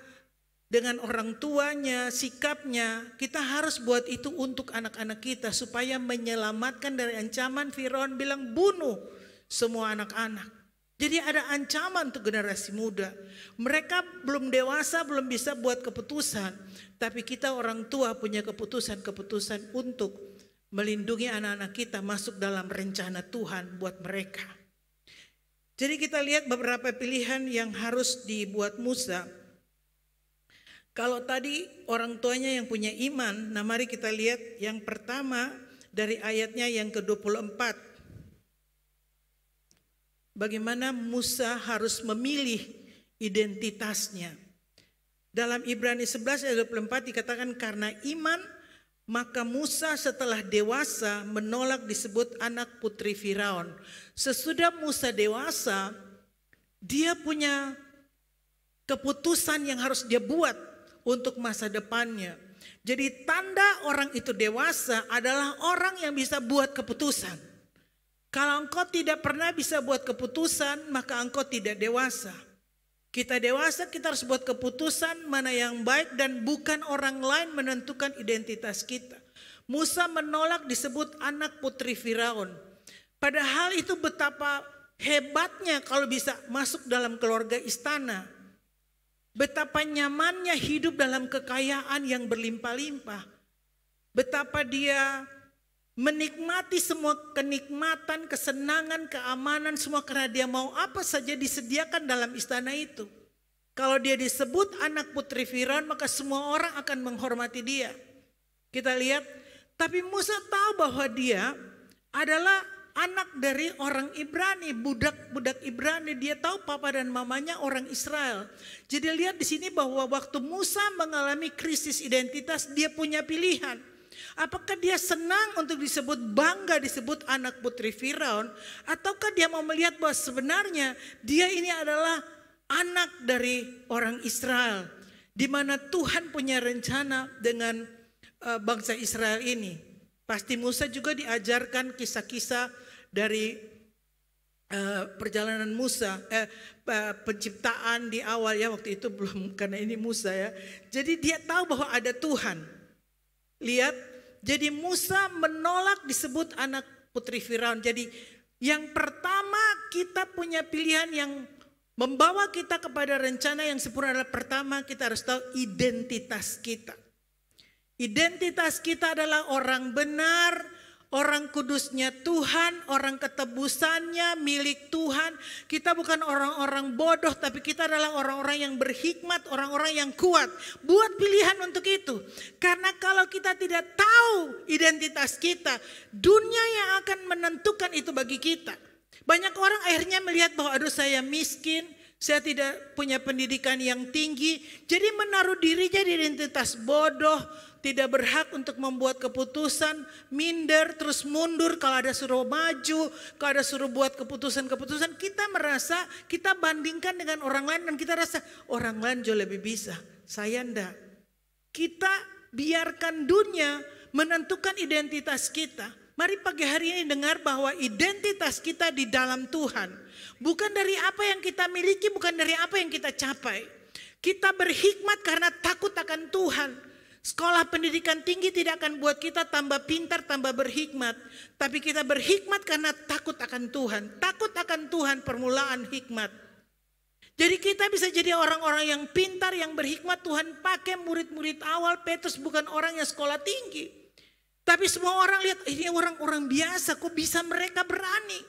S3: dengan orang tuanya, sikapnya. Kita harus buat itu untuk anak-anak kita supaya menyelamatkan dari ancaman. Firaun bilang bunuh semua anak-anak. Jadi ada ancaman untuk generasi muda. Mereka belum dewasa, belum bisa buat keputusan. Tapi kita orang tua punya keputusan-keputusan untuk melindungi anak-anak kita masuk dalam rencana Tuhan buat mereka. Jadi kita lihat beberapa pilihan yang harus dibuat Musa. Kalau tadi orang tuanya yang punya iman, nah mari kita lihat yang pertama dari ayatnya yang ke-24. Bagaimana Musa harus memilih identitasnya. Dalam Ibrani 11 ayat 24 dikatakan karena iman maka Musa setelah dewasa menolak disebut anak putri Firaun. Sesudah Musa dewasa, dia punya keputusan yang harus dia buat untuk masa depannya. Jadi tanda orang itu dewasa adalah orang yang bisa buat keputusan. Kalau engkau tidak pernah bisa buat keputusan, maka engkau tidak dewasa. Kita dewasa, kita harus buat keputusan mana yang baik dan bukan orang lain menentukan identitas kita. Musa menolak disebut anak putri Firaun. Padahal itu betapa hebatnya kalau bisa masuk dalam keluarga istana. Betapa nyamannya hidup dalam kekayaan yang berlimpah-limpah. Betapa dia menikmati semua kenikmatan, kesenangan, keamanan, semua karena dia mau apa saja disediakan dalam istana itu. Kalau dia disebut anak putri Firaun, maka semua orang akan menghormati dia. Kita lihat, tapi Musa tahu bahwa dia adalah anak dari orang Ibrani, budak-budak Ibrani. Dia tahu papa dan mamanya orang Israel. Jadi lihat di sini bahwa waktu Musa mengalami krisis identitas, dia punya pilihan. Apakah dia senang untuk disebut bangga disebut anak putri Firaun, ataukah dia mau melihat bahwa sebenarnya dia ini adalah anak dari orang Israel, di mana Tuhan punya rencana dengan bangsa Israel ini. Pasti Musa juga diajarkan kisah-kisah dari perjalanan Musa, penciptaan di awal ya, waktu itu belum karena ini Musa ya. Jadi dia tahu bahwa ada Tuhan. Lihat, jadi Musa menolak disebut anak putri Firaun. Jadi yang pertama kita punya pilihan yang membawa kita kepada rencana yang sempurna adalah pertama kita harus tahu identitas kita. Identitas kita adalah orang benar, orang kudusnya Tuhan, orang ketebusannya milik Tuhan. Kita bukan orang-orang bodoh, tapi kita adalah orang-orang yang berhikmat, orang-orang yang kuat. Buat pilihan untuk itu. Karena kalau kita tidak tahu identitas kita, dunia yang akan menentukan itu bagi kita. Banyak orang akhirnya melihat bahwa aduh saya miskin, saya tidak punya pendidikan yang tinggi. Jadi menaruh dirinya di identitas bodoh, tidak berhak untuk membuat keputusan, minder, terus mundur kalau ada suruh maju, kalau ada suruh buat keputusan-keputusan. Kita merasa, kita bandingkan dengan orang lain dan kita rasa orang lain jauh lebih bisa, saya enggak. Kita biarkan dunia menentukan identitas kita. Mari pagi hari ini dengar bahwa identitas kita di dalam Tuhan. Bukan dari apa yang kita miliki, bukan dari apa yang kita capai. Kita berhikmat karena takut akan Tuhan. Sekolah pendidikan tinggi tidak akan buat kita tambah pintar, tambah berhikmat. Tapi kita berhikmat karena takut akan Tuhan. Takut akan Tuhan permulaan hikmat. Jadi kita bisa jadi orang-orang yang pintar, yang berhikmat. Tuhan pakai murid-murid awal. Petrus bukan orang yang sekolah tinggi. Tapi semua orang lihat, ini orang-orang biasa, kok bisa mereka berani?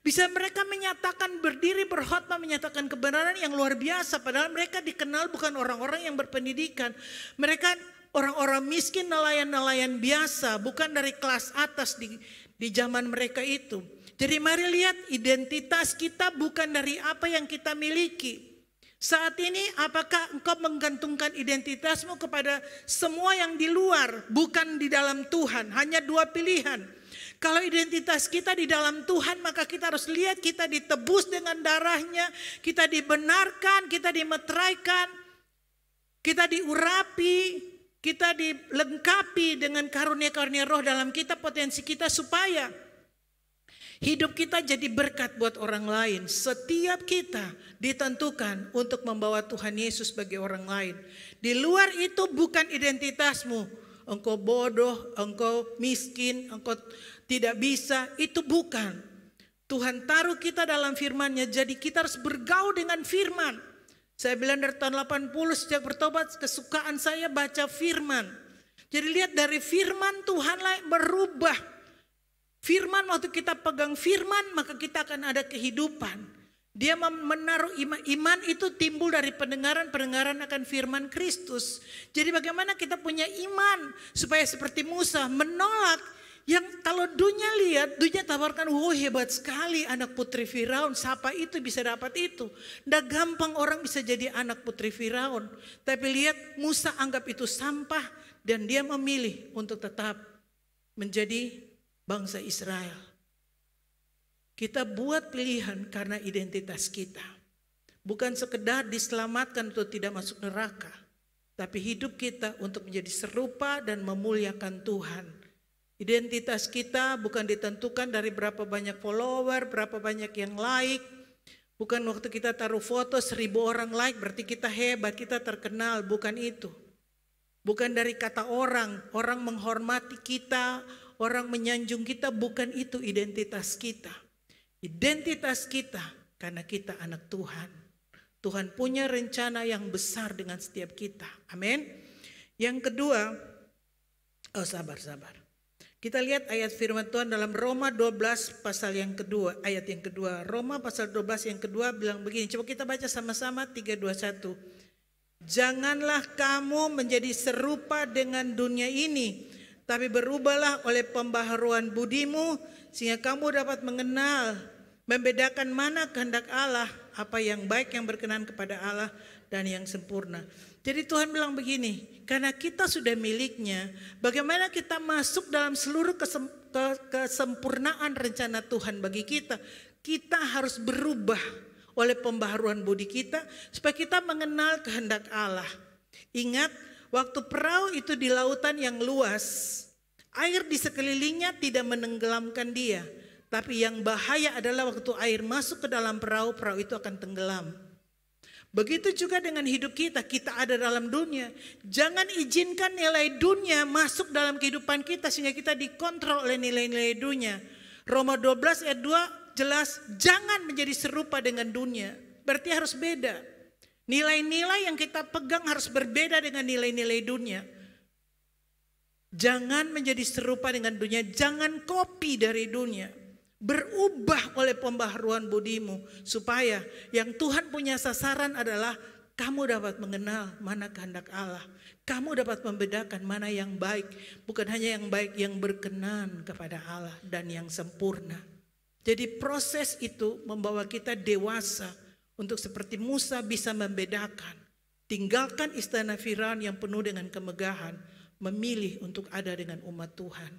S3: Bisa mereka menyatakan berdiri berkhotbah, menyatakan kebenaran yang luar biasa. Padahal mereka dikenal bukan orang-orang yang berpendidikan. Mereka orang-orang miskin, nelayan-nelayan biasa, bukan dari kelas atas di zaman mereka itu. Jadi mari lihat, identitas kita bukan dari apa yang kita miliki. Saat ini apakah engkau menggantungkan identitasmu kepada semua yang di luar, bukan di dalam Tuhan? Hanya dua pilihan. Kalau identitas kita di dalam Tuhan, maka kita harus lihat kita ditebus dengan darahnya, kita dibenarkan, kita dimeteraikan, kita diurapi, kita dilengkapi dengan karunia-karunia roh dalam kita, potensi kita supaya hidup kita jadi berkat buat orang lain. Setiap kita ditentukan untuk membawa Tuhan Yesus bagi orang lain. Di luar itu bukan identitasmu. Engkau bodoh, engkau miskin, engkau tidak bisa. Itu bukan. Tuhan taruh kita dalam firman-Nya, jadi kita harus bergaul dengan firman. Saya bilang dari tahun 80 sejak bertobat, kesukaan saya baca firman. Jadi lihat dari firman Tuhanlah berubah. Firman, waktu kita pegang firman, maka kita akan ada kehidupan. Dia menaruh iman itu timbul dari pendengaran akan firman Kristus. Jadi bagaimana kita punya iman supaya seperti Musa menolak yang kalau dunia lihat, dunia tawarkan, wow hebat sekali anak putri Firaun, siapa itu bisa dapat itu. Nggak gampang orang bisa jadi anak putri Firaun. Tapi lihat Musa anggap itu sampah dan dia memilih untuk tetap menjadi bangsa Israel. Kita buat pilihan karena identitas kita. Bukan sekedar diselamatkan untuk tidak masuk neraka. Tapi hidup kita untuk menjadi serupa dan memuliakan Tuhan. Identitas kita bukan ditentukan dari berapa banyak follower, berapa banyak yang like. Bukan waktu kita taruh foto 1000 orang like berarti kita hebat, kita terkenal. Bukan itu. Bukan dari kata orang menghormati kita, orang menyanjung kita. Bukan itu identitas kita. Identitas kita karena kita anak Tuhan. Tuhan punya rencana yang besar dengan setiap kita. Amin. Yang kedua, sabar. Kita lihat ayat firman Tuhan dalam Roma 12 pasal yang kedua, ayat yang kedua. Roma pasal 12 yang kedua bilang begini, coba kita baca sama-sama 3, 2, 1. Janganlah kamu menjadi serupa dengan dunia ini, tapi berubahlah oleh pembaharuan budimu, sehingga kamu dapat mengenal, membedakan mana kehendak Allah, apa yang baik, yang berkenan kepada Allah, dan yang sempurna. Jadi Tuhan bilang begini, karena kita sudah miliknya, bagaimana kita masuk dalam seluruh kesempurnaan rencana Tuhan bagi kita. Kita harus berubah oleh pembaharuan budi kita, supaya kita mengenal kehendak Allah. Ingat, waktu perahu itu di lautan yang luas, air di sekelilingnya tidak menenggelamkan dia. Tapi yang bahaya adalah waktu air masuk ke dalam perahu, perahu itu akan tenggelam. Begitu juga dengan hidup kita, kita ada dalam dunia. Jangan izinkan nilai dunia masuk dalam kehidupan kita sehingga kita dikontrol oleh nilai-nilai dunia. Roma 12 ayat 2 jelas, jangan menjadi serupa dengan dunia. Berarti harus beda. Nilai-nilai yang kita pegang harus berbeda dengan nilai-nilai dunia. Jangan menjadi serupa dengan dunia, jangan copy dari dunia. Berubah oleh pembaharuan budimu, supaya yang Tuhan punya sasaran adalah kamu dapat mengenal mana kehendak Allah. Kamu dapat membedakan mana yang baik, bukan hanya yang baik, yang berkenan kepada Allah dan yang sempurna. Jadi proses itu membawa kita dewasa untuk seperti Musa bisa membedakan. Tinggalkan istana Firaun yang penuh dengan kemegahan, memilih untuk ada dengan umat Tuhan.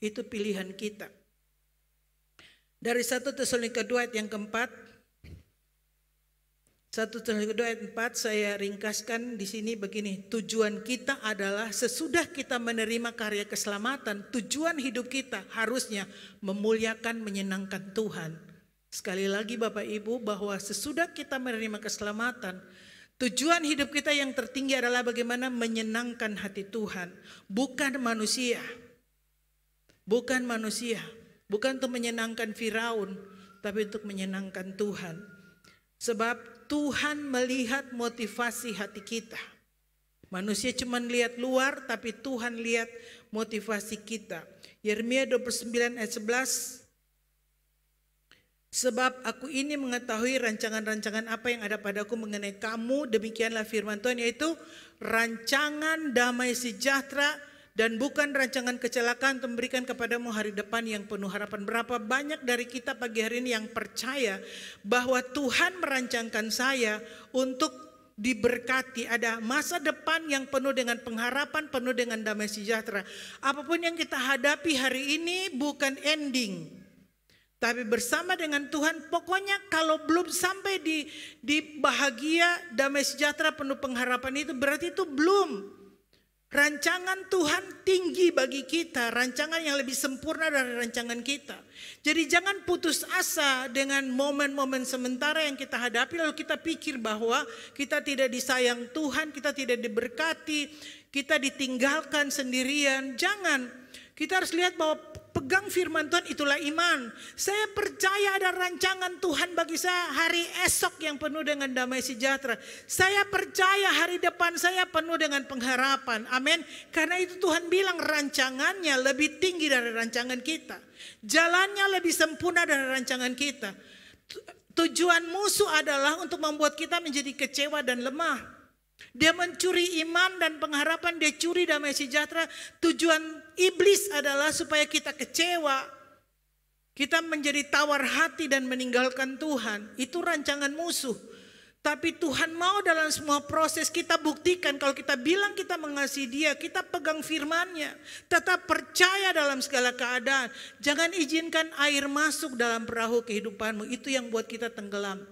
S3: Itu pilihan kita. Dari 1 Tesalonika 2 ayat yang keempat, 1 Tesalonika 2 ayat 4 saya ringkaskan di sini begini. Tujuan kita adalah sesudah kita menerima karya keselamatan, tujuan hidup kita harusnya memuliakan, menyenangkan Tuhan. Sekali lagi Bapak Ibu, bahwa sesudah kita menerima keselamatan, Tujuan hidup kita yang tertinggi adalah bagaimana menyenangkan hati Tuhan, bukan manusia. Bukan manusia, bukan untuk menyenangkan Firaun, tapi untuk menyenangkan Tuhan. Sebab Tuhan melihat motivasi hati kita. Manusia cuma lihat luar, tapi Tuhan lihat motivasi kita. Yeremia 29 ayat 11. Sebab aku ini mengetahui rancangan-rancangan apa yang ada padaku mengenai kamu. Demikianlah firman Tuhan, yaitu rancangan damai sejahtera dan bukan rancangan kecelakaan untuk memberikan kepadamu hari depan yang penuh harapan. Berapa banyak dari kita pagi hari ini yang percaya bahwa Tuhan merancangkan saya untuk diberkati, ada masa depan yang penuh dengan pengharapan, penuh dengan damai sejahtera. Apapun yang kita hadapi hari ini bukan ending, tapi bersama dengan Tuhan. Pokoknya kalau belum sampai di bahagia, damai sejahtera, penuh pengharapan, itu berarti itu belum. Rancangan Tuhan tinggi bagi kita, rancangan yang lebih sempurna dari rancangan kita. Jadi jangan putus asa dengan momen-momen sementara yang kita hadapi, lalu kita pikir bahwa kita tidak disayang Tuhan, kita tidak diberkati, kita ditinggalkan sendirian. Jangan, kita harus lihat bahwa pegang firman Tuhan itulah iman. Saya percaya ada rancangan Tuhan bagi saya hari esok yang penuh dengan damai sejahtera. Saya percaya hari depan saya penuh dengan pengharapan. Amin. Karena itu Tuhan bilang rancangannya lebih tinggi dari rancangan kita. Jalannya lebih sempurna dari rancangan kita. Tujuan musuh adalah untuk membuat kita menjadi kecewa dan lemah. Dia mencuri iman dan pengharapan, dia curi damai sejahtera. Tujuan iblis adalah supaya kita kecewa, kita menjadi tawar hati dan meninggalkan Tuhan. Itu rancangan musuh. Tapi Tuhan mau dalam semua proses kita buktikan kalau kita bilang kita mengasihi Dia, kita pegang firman-Nya, tetap percaya dalam segala keadaan. Jangan izinkan air masuk dalam perahu kehidupanmu, itu yang buat kita tenggelam.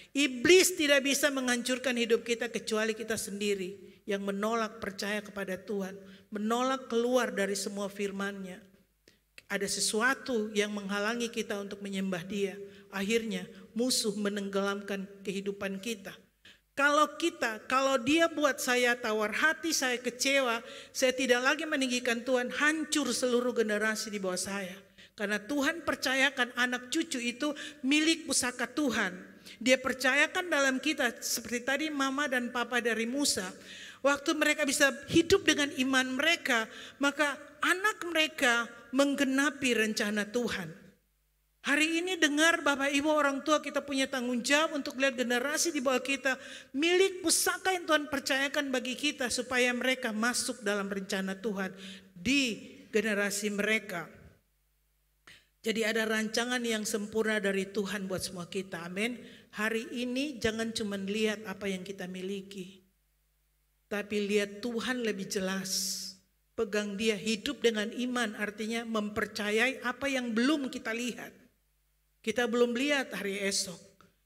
S3: Iblis tidak bisa menghancurkan hidup kita kecuali kita sendiri yang menolak percaya kepada Tuhan, menolak keluar dari semua firman-Nya. Ada sesuatu yang menghalangi kita untuk menyembah Dia. Akhirnya musuh menenggelamkan kehidupan kita. Kalau Dia buat saya tawar hati, saya kecewa, saya tidak lagi meninggikan Tuhan, hancur seluruh generasi di bawah saya. Karena Tuhan percayakan anak cucu itu milik pusaka Tuhan. Dia percayakan dalam kita seperti tadi mama dan papa dari Musa. Waktu mereka bisa hidup dengan iman mereka, maka anak mereka menggenapi rencana Tuhan. Hari ini dengar Bapak Ibu orang tua, kita punya tanggung jawab untuk lihat generasi di bawah kita milik pusaka yang Tuhan percayakan bagi kita supaya mereka masuk dalam rencana Tuhan di generasi mereka. Jadi ada rancangan yang sempurna dari Tuhan buat semua kita. Amin. Hari ini jangan cuma lihat apa yang kita miliki, tapi lihat Tuhan lebih jelas. Pegang Dia, hidup dengan iman, artinya mempercayai apa yang belum kita lihat. Kita belum lihat hari esok,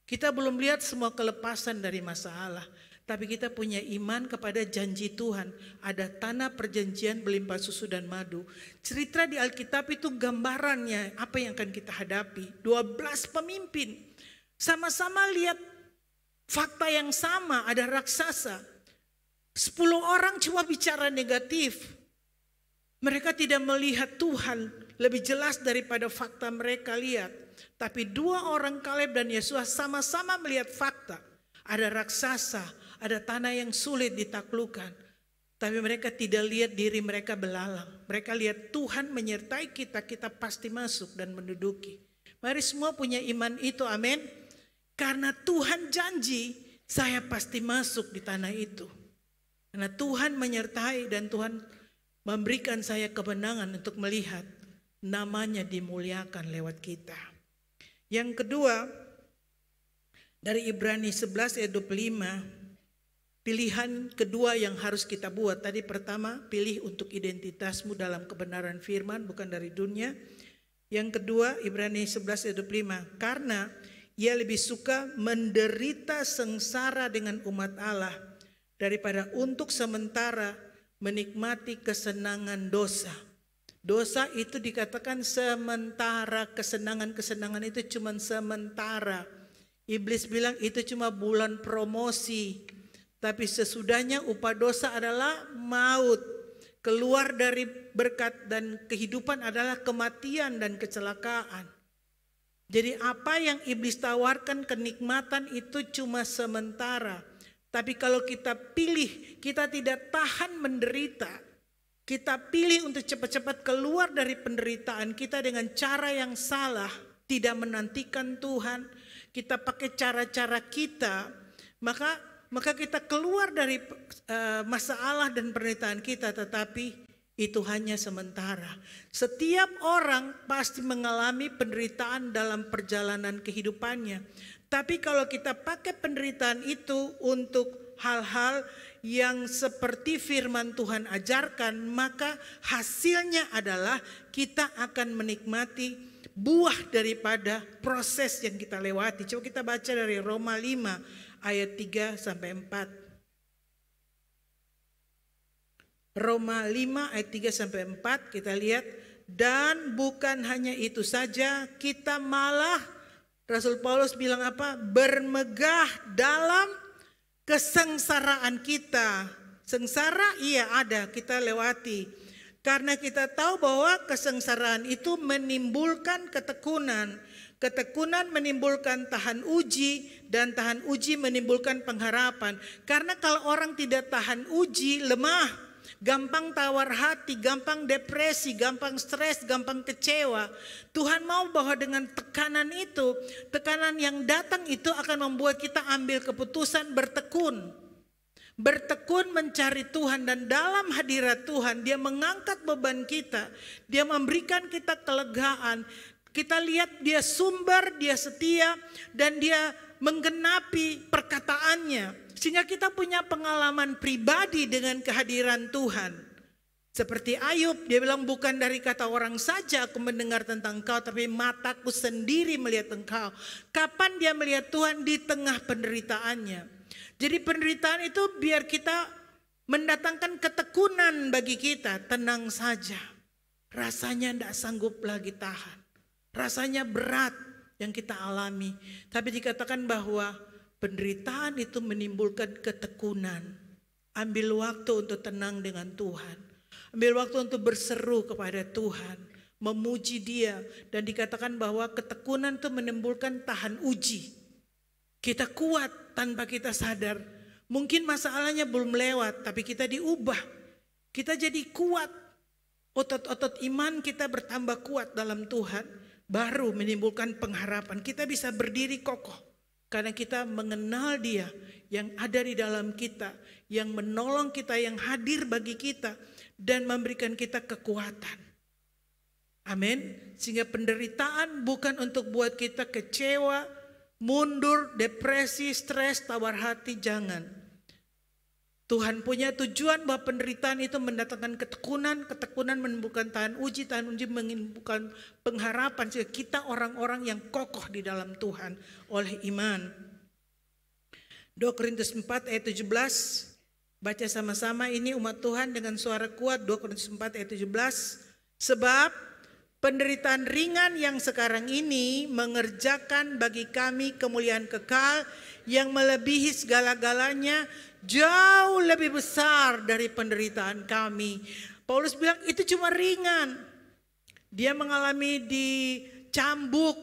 S3: kita belum lihat semua kelepasan dari masalah, tapi kita punya iman kepada janji Tuhan. Ada tanah perjanjian berlimpah susu dan madu. Cerita di Alkitab itu gambarannya apa yang akan kita hadapi. 12 pemimpin sama-sama lihat fakta yang sama, ada raksasa. 10 orang cuma bicara negatif. Mereka tidak melihat Tuhan lebih jelas daripada fakta mereka lihat. Tapi 2 orang Kaleb dan Yesua sama-sama melihat fakta. Ada raksasa, ada tanah yang sulit ditaklukkan. Tapi mereka tidak lihat diri mereka belalang. Mereka lihat Tuhan menyertai kita, kita pasti masuk dan menduduki. Mari semua punya iman itu, amin. Karena Tuhan janji, saya pasti masuk di tanah itu. Karena Tuhan menyertai dan Tuhan memberikan saya kemenangan untuk melihat namanya dimuliakan lewat kita. Yang kedua, dari Ibrani 11 ayat 25, pilihan kedua yang harus kita buat. Tadi pertama, pilih untuk identitasmu dalam kebenaran firman, bukan dari dunia. Yang kedua, Ibrani 11 ayat 25, karena ia lebih suka menderita sengsara dengan umat Allah daripada untuk sementara menikmati kesenangan dosa. Dosa itu dikatakan sementara, kesenangan itu cuma sementara. Iblis bilang itu cuma bulan promosi. Tapi sesudahnya upah dosa adalah maut. Keluar dari berkat dan kehidupan adalah kematian dan kecelakaan. Jadi apa yang iblis tawarkan kenikmatan itu cuma sementara. Tapi kalau kita pilih, kita tidak tahan menderita. Kita pilih untuk cepat-cepat keluar dari penderitaan kita dengan cara yang salah. Tidak menantikan Tuhan. Kita pakai cara-cara kita. Maka kita keluar dari masalah dan penderitaan kita. Tetapi itu hanya sementara. Setiap orang pasti mengalami penderitaan dalam perjalanan kehidupannya. Tapi kalau kita pakai penderitaan itu untuk hal-hal yang seperti firman Tuhan ajarkan, maka hasilnya adalah kita akan menikmati buah daripada proses yang kita lewati. Coba kita baca dari Roma 5 ayat 3 sampai 4. Roma 5 ayat 3 sampai 4 kita lihat, dan bukan hanya itu saja, kita malah, Rasul Paulus bilang apa? Bermegah dalam kesengsaraan kita. Sengsara iya ada, kita lewati. Karena kita tahu bahwa kesengsaraan itu menimbulkan ketekunan. Ketekunan menimbulkan tahan uji, dan tahan uji menimbulkan pengharapan. Karena kalau orang tidak tahan uji, lemah. Gampang tawar hati, gampang depresi, gampang stres, gampang kecewa. Tuhan mau bahwa dengan tekanan itu, tekanan yang datang itu akan membuat kita ambil keputusan bertekun. Bertekun mencari Tuhan, dan dalam hadirat Tuhan Dia mengangkat beban kita. Dia memberikan kita kelegaan. Kita lihat Dia sumber, Dia setia, dan Dia menggenapi perkataannya. Sehingga kita punya pengalaman pribadi dengan kehadiran Tuhan. Seperti Ayub, dia bilang bukan dari kata orang saja aku mendengar tentang engkau, tapi mataku sendiri melihat engkau. Kapan dia melihat Tuhan? Di tengah penderitaannya. Jadi penderitaan itu biar kita mendatangkan ketekunan bagi kita. Tenang saja, rasanya tidak sanggup lagi tahan. Rasanya berat yang kita alami. Tapi dikatakan bahwa penderitaan itu menimbulkan ketekunan. Ambil waktu untuk tenang dengan Tuhan. Ambil waktu untuk berseru kepada Tuhan. Memuji Dia. Dan dikatakan bahwa ketekunan itu menimbulkan tahan uji. Kita kuat tanpa kita sadar. Mungkin masalahnya belum lewat, tapi kita diubah. Kita jadi kuat. Otot-otot iman kita bertambah kuat dalam Tuhan. Baru menimbulkan pengharapan. Kita bisa berdiri kokoh. Karena kita mengenal Dia yang ada di dalam kita, yang menolong kita, yang hadir bagi kita, dan memberikan kita kekuatan. Amin. Sehingga penderitaan bukan untuk buat kita kecewa, mundur, depresi, stres, tawar hati, jangan. Tuhan punya tujuan bahwa penderitaan itu mendatangkan ketekunan, ketekunan menimbulkan tahan uji menimbulkan pengharapan. Sehingga kita orang-orang yang kokoh di dalam Tuhan oleh iman. 2 Korintus 4 ayat 17, baca sama-sama ini umat Tuhan dengan suara kuat. 2 Korintus 4 ayat 17, sebab penderitaan ringan yang sekarang ini mengerjakan bagi kami kemuliaan kekal yang melebihi segala-galanya, jauh lebih besar dari penderitaan kami. Paulus bilang itu cuma ringan. Dia mengalami dicambuk,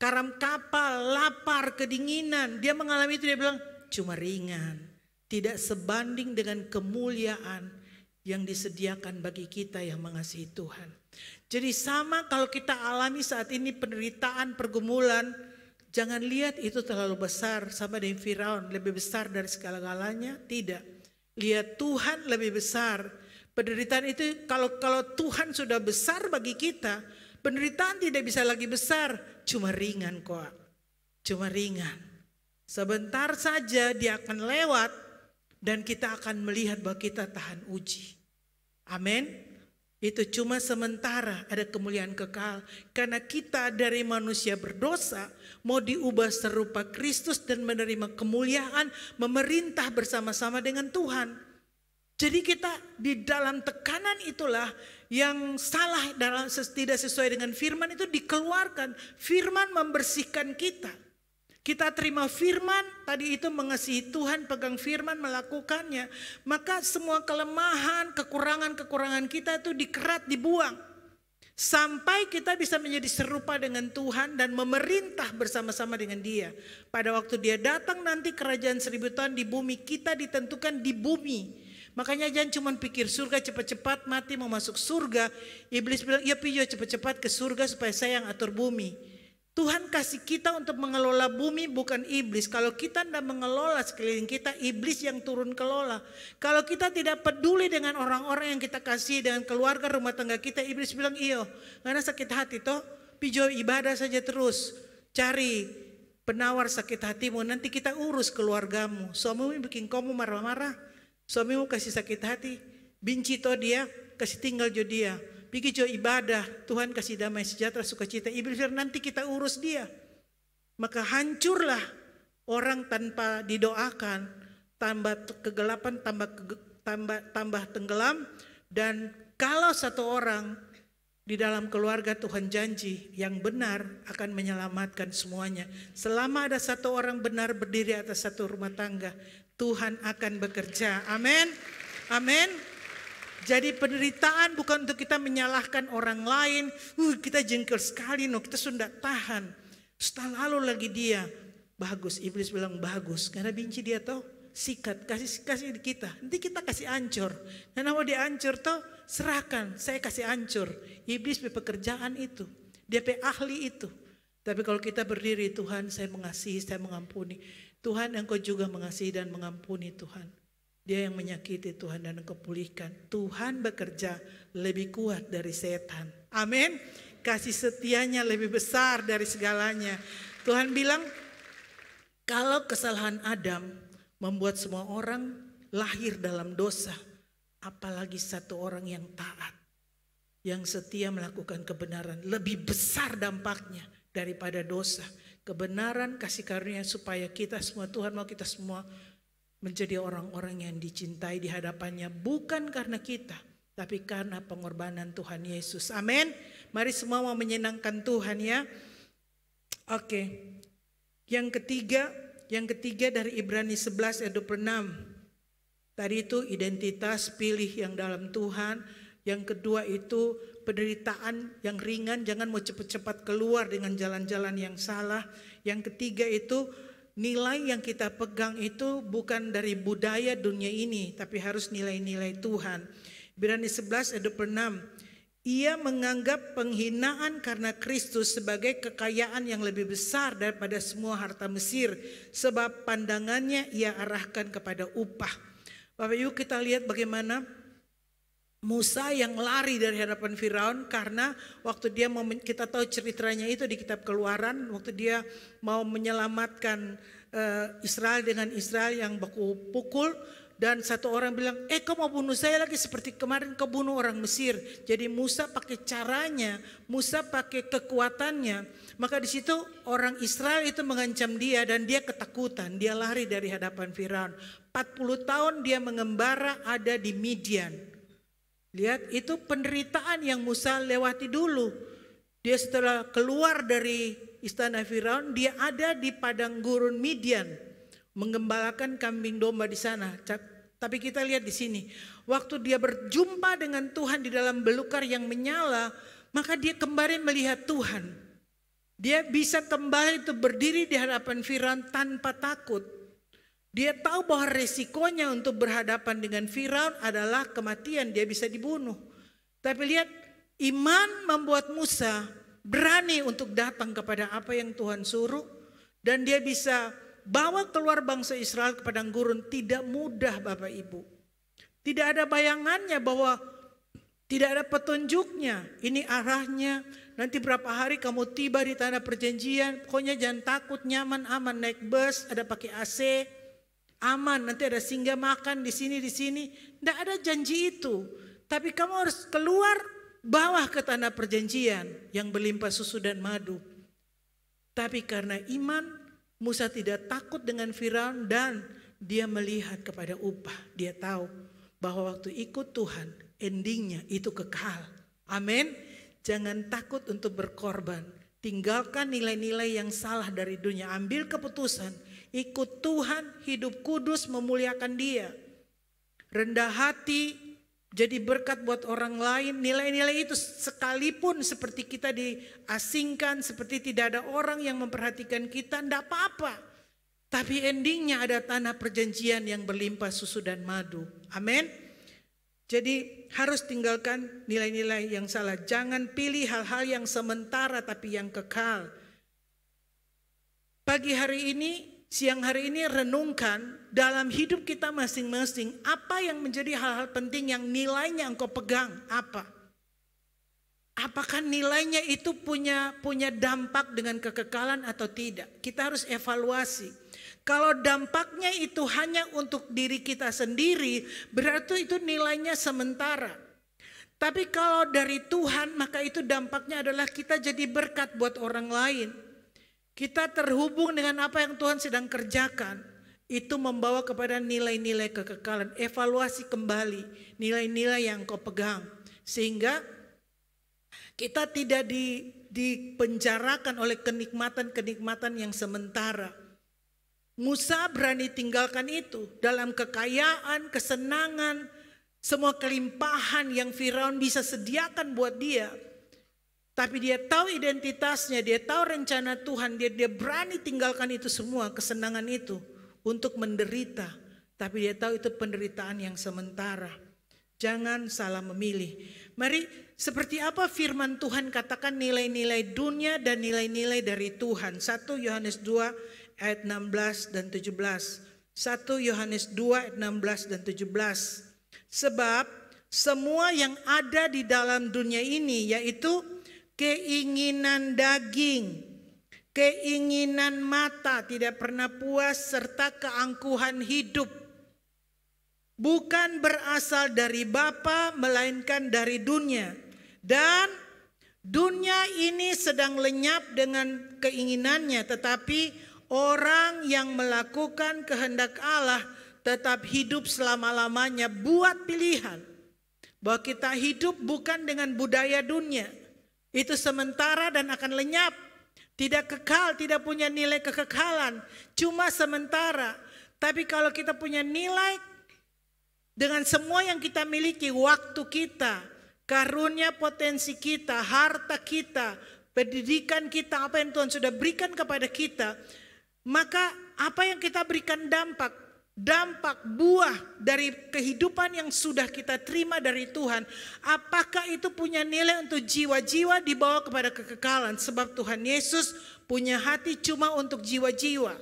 S3: karam kapal, lapar, kedinginan. Dia mengalami itu, dia bilang cuma ringan. Tidak sebanding dengan kemuliaan yang disediakan bagi kita yang mengasihi Tuhan. Jadi sama kalau kita alami saat ini penderitaan, pergumulan, jangan lihat itu terlalu besar sama dengan Firaun, lebih besar dari segala-galanya. Tidak. Lihat Tuhan lebih besar. Penderitaan itu kalau Tuhan sudah besar bagi kita, penderitaan tidak bisa lagi besar. Cuma ringan kok. Cuma ringan. Sebentar saja dia akan lewat dan kita akan melihat bahwa kita tahan uji. Amin. Itu cuma sementara, ada kemuliaan kekal. Karena kita dari manusia berdosa mau diubah serupa Kristus dan menerima kemuliaan, memerintah bersama-sama dengan Tuhan. Jadi kita di dalam tekanan itulah yang salah, tidak sesuai dengan firman itu dikeluarkan. Firman membersihkan kita. Kita terima firman, tadi itu mengasihi Tuhan, pegang firman, melakukannya. Maka semua kelemahan, kekurangan-kekurangan kita itu dikerat, dibuang. Sampai kita bisa menjadi serupa dengan Tuhan dan memerintah bersama-sama dengan Dia. Pada waktu Dia datang nanti kerajaan 1000 tahun di bumi, kita ditentukan di bumi. Makanya jangan cuma pikir surga cepat-cepat mati mau masuk surga. Iblis bilang, ya piyo cepat-cepat ke surga supaya saya yang atur bumi. Tuhan kasih kita untuk mengelola bumi, bukan iblis. Kalau kita tidak mengelola sekeliling kita, iblis yang turun kelola. Kalau kita tidak peduli dengan orang-orang yang kita kasih, dengan keluarga rumah tangga kita, iblis bilang, iyo karena sakit hati toh, pijo ibadah saja terus. Cari penawar sakit hatimu, nanti kita urus keluargamu. Suamimu bikin kamu marah-marah, suamimu kasih sakit hati, benci toh dia, kasih tinggal jo dia. Pergi jo ibadah, Tuhan kasih damai sejahtera sukacita. Iblis bilang nanti kita urus dia. Maka hancurlah orang tanpa didoakan, tambah kegelapan, tambah tenggelam. Dan kalau satu orang di dalam keluarga, Tuhan janji yang benar akan menyelamatkan semuanya. Selama ada satu orang benar berdiri atas satu rumah tangga, Tuhan akan bekerja. Amin. Amin. Jadi penderitaan bukan untuk kita menyalahkan orang lain. Kita jengkel sekali, kita sudah tahan. Setelah lalu lagi dia. Bagus, iblis bilang bagus. Karena benci dia toh, sikat, kasih di kita. Nanti kita kasih hancur. Karena mau dia hancur toh, serahkan, saya kasih hancur. Iblis pekerjaan itu. Dia ahli itu. Tapi kalau kita berdiri, Tuhan saya mengasihi, saya mengampuni. Tuhan engkau juga mengasihi dan mengampuni Tuhan. Dia yang menyakiti Tuhan dan engkau pulihkan. Tuhan bekerja lebih kuat dari setan. Amin. Kasih setianya lebih besar dari segalanya. Tuhan bilang kalau kesalahan Adam membuat semua orang lahir dalam dosa, apalagi satu orang yang taat, yang setia melakukan kebenaran, lebih besar dampaknya daripada dosa. Kebenaran kasih karunia supaya kita semua, Tuhan mau kita semua menjadi orang-orang yang dicintai di hadapannya, bukan karena kita, tapi karena pengorbanan Tuhan Yesus. Amin. Mari semua mau menyenangkan Tuhan ya. Oke. Yang ketiga dari Ibrani 11 ayat 26. Tadi itu identitas pilih yang dalam Tuhan. Yang kedua itu penderitaan yang ringan, jangan mau cepat-cepat keluar dengan jalan-jalan yang salah. Yang ketiga itu nilai yang kita pegang itu bukan dari budaya dunia ini, tapi harus nilai-nilai Tuhan. Ibrani 11 ayat 26. Ia menganggap penghinaan karena Kristus sebagai kekayaan yang lebih besar daripada semua harta Mesir, sebab pandangannya ia arahkan kepada upah. Bapak Ibu, kita lihat bagaimana Musa yang lari dari hadapan Firaun karena waktu dia mau, kita tahu ceritanya itu di kitab Keluaran, waktu dia mau menyelamatkan Israel dengan Israel yang baku pukul, dan satu orang bilang, kau mau bunuh saya lagi seperti kemarin kau bunuh orang Mesir. Jadi Musa pakai caranya, Musa pakai kekuatannya. Maka di situ orang Israel itu mengancam dia dan dia ketakutan, dia lari dari hadapan Firaun. 40 tahun dia mengembara ada di Midian. Lihat, itu penderitaan yang Musa lewati dulu. Dia setelah keluar dari istana Firaun, dia ada di padang gurun Midian, menggembalakan kambing domba di sana. Tapi kita lihat di sini, waktu dia berjumpa dengan Tuhan di dalam belukar yang menyala, maka dia kembali melihat Tuhan. Dia bisa kembali itu berdiri di hadapan Firaun tanpa takut. Dia tahu bahwa resikonya untuk berhadapan dengan Firaun adalah kematian, dia bisa dibunuh. Tapi lihat, iman membuat Musa berani untuk datang kepada apa yang Tuhan suruh. Dan dia bisa bawa keluar bangsa Israel ke padang gurun. Tidak mudah Bapak Ibu. Tidak ada bayangannya bahwa tidak ada petunjuknya. Ini arahnya, nanti berapa hari kamu tiba di tanah perjanjian. Pokoknya jangan takut, nyaman, aman, naik bus, ada pakai AC. Aman, nanti ada singgah makan di sini. Tidak ada janji itu. Tapi kamu harus keluar bawah ke tanah perjanjian yang berlimpah susu dan madu. Tapi karena iman, Musa tidak takut dengan Firaun dan dia melihat kepada upah. Dia tahu bahwa waktu ikut Tuhan, endingnya itu kekal. Amin. Jangan takut untuk berkorban. Tinggalkan nilai-nilai yang salah dari dunia. Ambil keputusan, ikut Tuhan, hidup kudus, memuliakan Dia. Rendah hati, jadi berkat buat orang lain. Nilai-nilai itu sekalipun seperti kita diasingkan, seperti tidak ada orang yang memperhatikan kita, tidak apa-apa. Tapi endingnya ada tanah perjanjian yang berlimpah susu dan madu. Amin. Jadi harus tinggalkan nilai-nilai yang salah. Jangan pilih hal-hal yang sementara tapi yang kekal. Pagi hari ini, siang hari ini renungkan dalam hidup kita masing-masing. Apa yang menjadi hal-hal penting yang nilainya engkau pegang? Apa? Apakah nilainya itu punya dampak dengan kekekalan atau tidak? Kita harus evaluasi. Kalau dampaknya itu hanya untuk diri kita sendiri, berarti itu nilainya sementara. Tapi kalau dari Tuhan, maka itu dampaknya adalah kita jadi berkat buat orang lain. Kita terhubung dengan apa yang Tuhan sedang kerjakan. Itu membawa kepada nilai-nilai kekekalan. Evaluasi kembali nilai-nilai yang kau pegang. Sehingga kita tidak dipenjarakan oleh kenikmatan-kenikmatan yang sementara. Musa berani tinggalkan itu dalam kekayaan, kesenangan, semua kelimpahan yang Firaun bisa sediakan buat dia. Tapi dia tahu identitasnya, dia tahu rencana Tuhan, dia berani tinggalkan itu semua, kesenangan itu untuk menderita. Tapi dia tahu itu penderitaan yang sementara. Jangan salah memilih. Mari, seperti apa firman Tuhan katakan nilai-nilai dunia dan nilai-nilai dari Tuhan. 1 Yohanes 2 ayat 16 dan 17. 1 Yohanes 2 ayat 16 dan 17. Sebab semua yang ada di dalam dunia ini, yaitu keinginan daging, keinginan mata, tidak pernah puas, serta keangkuhan hidup, bukan berasal dari Bapa melainkan dari dunia. Dan dunia ini sedang lenyap dengan keinginannya, tetapi orang yang melakukan kehendak Allah tetap hidup selama-lamanya. Buat pilihan bahwa kita hidup bukan dengan budaya dunia. Itu sementara dan akan lenyap. Tidak kekal, tidak punya nilai kekekalan. Cuma sementara. Tapi kalau kita punya nilai dengan semua yang kita miliki, waktu kita, karunia potensi kita, harta kita, pendidikan kita, apa yang Tuhan sudah berikan kepada kita, maka apa yang kita berikan dampak buah dari kehidupan yang sudah kita terima dari Tuhan, apakah itu punya nilai untuk jiwa-jiwa dibawa kepada kekekalan? Sebab Tuhan Yesus punya hati cuma untuk jiwa-jiwa.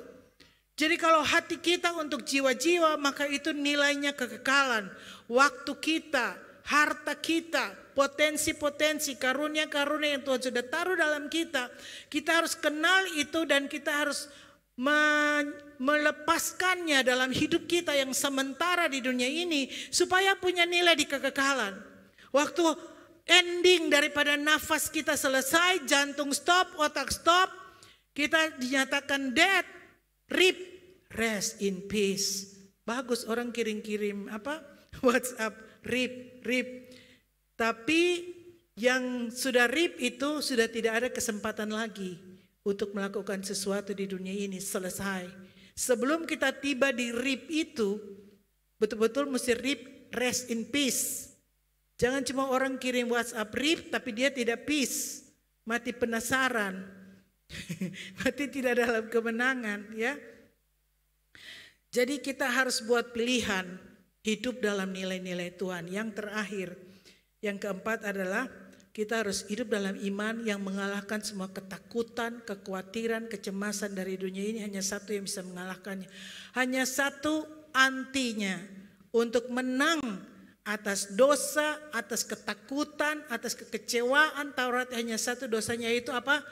S3: Jadi kalau hati kita untuk jiwa-jiwa, maka itu nilainya kekekalan. Waktu kita, harta kita, potensi-potensi, karunia-karunia yang Tuhan sudah taruh dalam kita, kita harus kenal itu dan kita harus melepaskannya dalam hidup kita yang sementara di dunia ini supaya punya nilai di kekekalan. Waktu ending daripada nafas kita selesai, jantung stop, otak stop, kita dinyatakan dead, rip, rest in peace. Bagus orang kirim-kirim WhatsApp, rip. Tapi yang sudah rip itu sudah tidak ada kesempatan lagi untuk melakukan sesuatu di dunia ini, selesai. Sebelum kita tiba di rip itu, betul-betul mesti rip, rest in peace. Jangan cuma orang kirim WhatsApp rip tapi dia tidak peace, mati penasaran, mati tidak dalam kemenangan, ya. Jadi kita harus buat pilihan hidup dalam nilai-nilai Tuhan. Yang terakhir, yang keempat adalah kita harus hidup dalam iman yang mengalahkan semua ketakutan, kekhawatiran, kecemasan dari dunia ini. Hanya satu yang bisa mengalahkannya. Hanya satu antinya untuk menang atas dosa, atas ketakutan, atas kekecewaan. Taurat hanya satu dosanya, yaitu apa?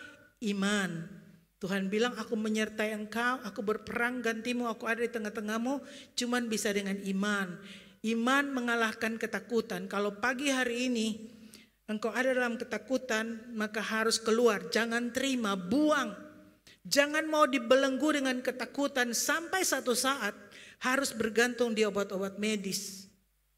S3: Iman. Tuhan bilang, aku menyertai engkau, aku berperang gantimu, aku ada di tengah-tengahmu. Cuman bisa dengan iman. Iman mengalahkan ketakutan. Kalau pagi hari ini engkau ada dalam ketakutan, maka harus keluar. Jangan terima, buang. Jangan mau dibelenggu dengan ketakutan sampai satu saat harus bergantung di obat-obat medis.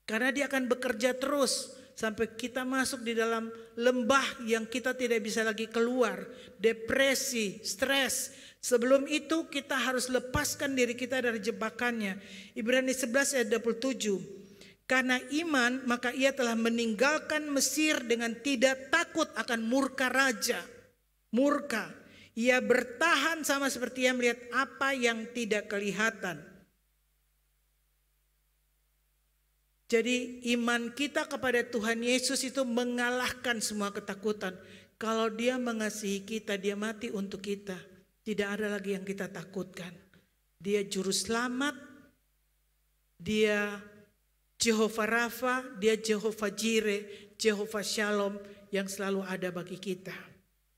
S3: Karena dia akan bekerja terus sampai kita masuk di dalam lembah yang kita tidak bisa lagi keluar, depresi, stres. Sebelum itu kita harus lepaskan diri kita dari jebakannya. Ibrani 11 ayat 27. Karena iman maka ia telah meninggalkan Mesir dengan tidak takut akan murka raja. Murka. Ia bertahan sama seperti ia melihat apa yang tidak kelihatan. Jadi iman kita kepada Tuhan Yesus itu mengalahkan semua ketakutan. Kalau Dia mengasihi kita, Dia mati untuk kita. Tidak ada lagi yang kita takutkan. Dia juru selamat, Dia Jehovah Rafa, Dia Jehovah Jireh, Jehovah Shalom yang selalu ada bagi kita.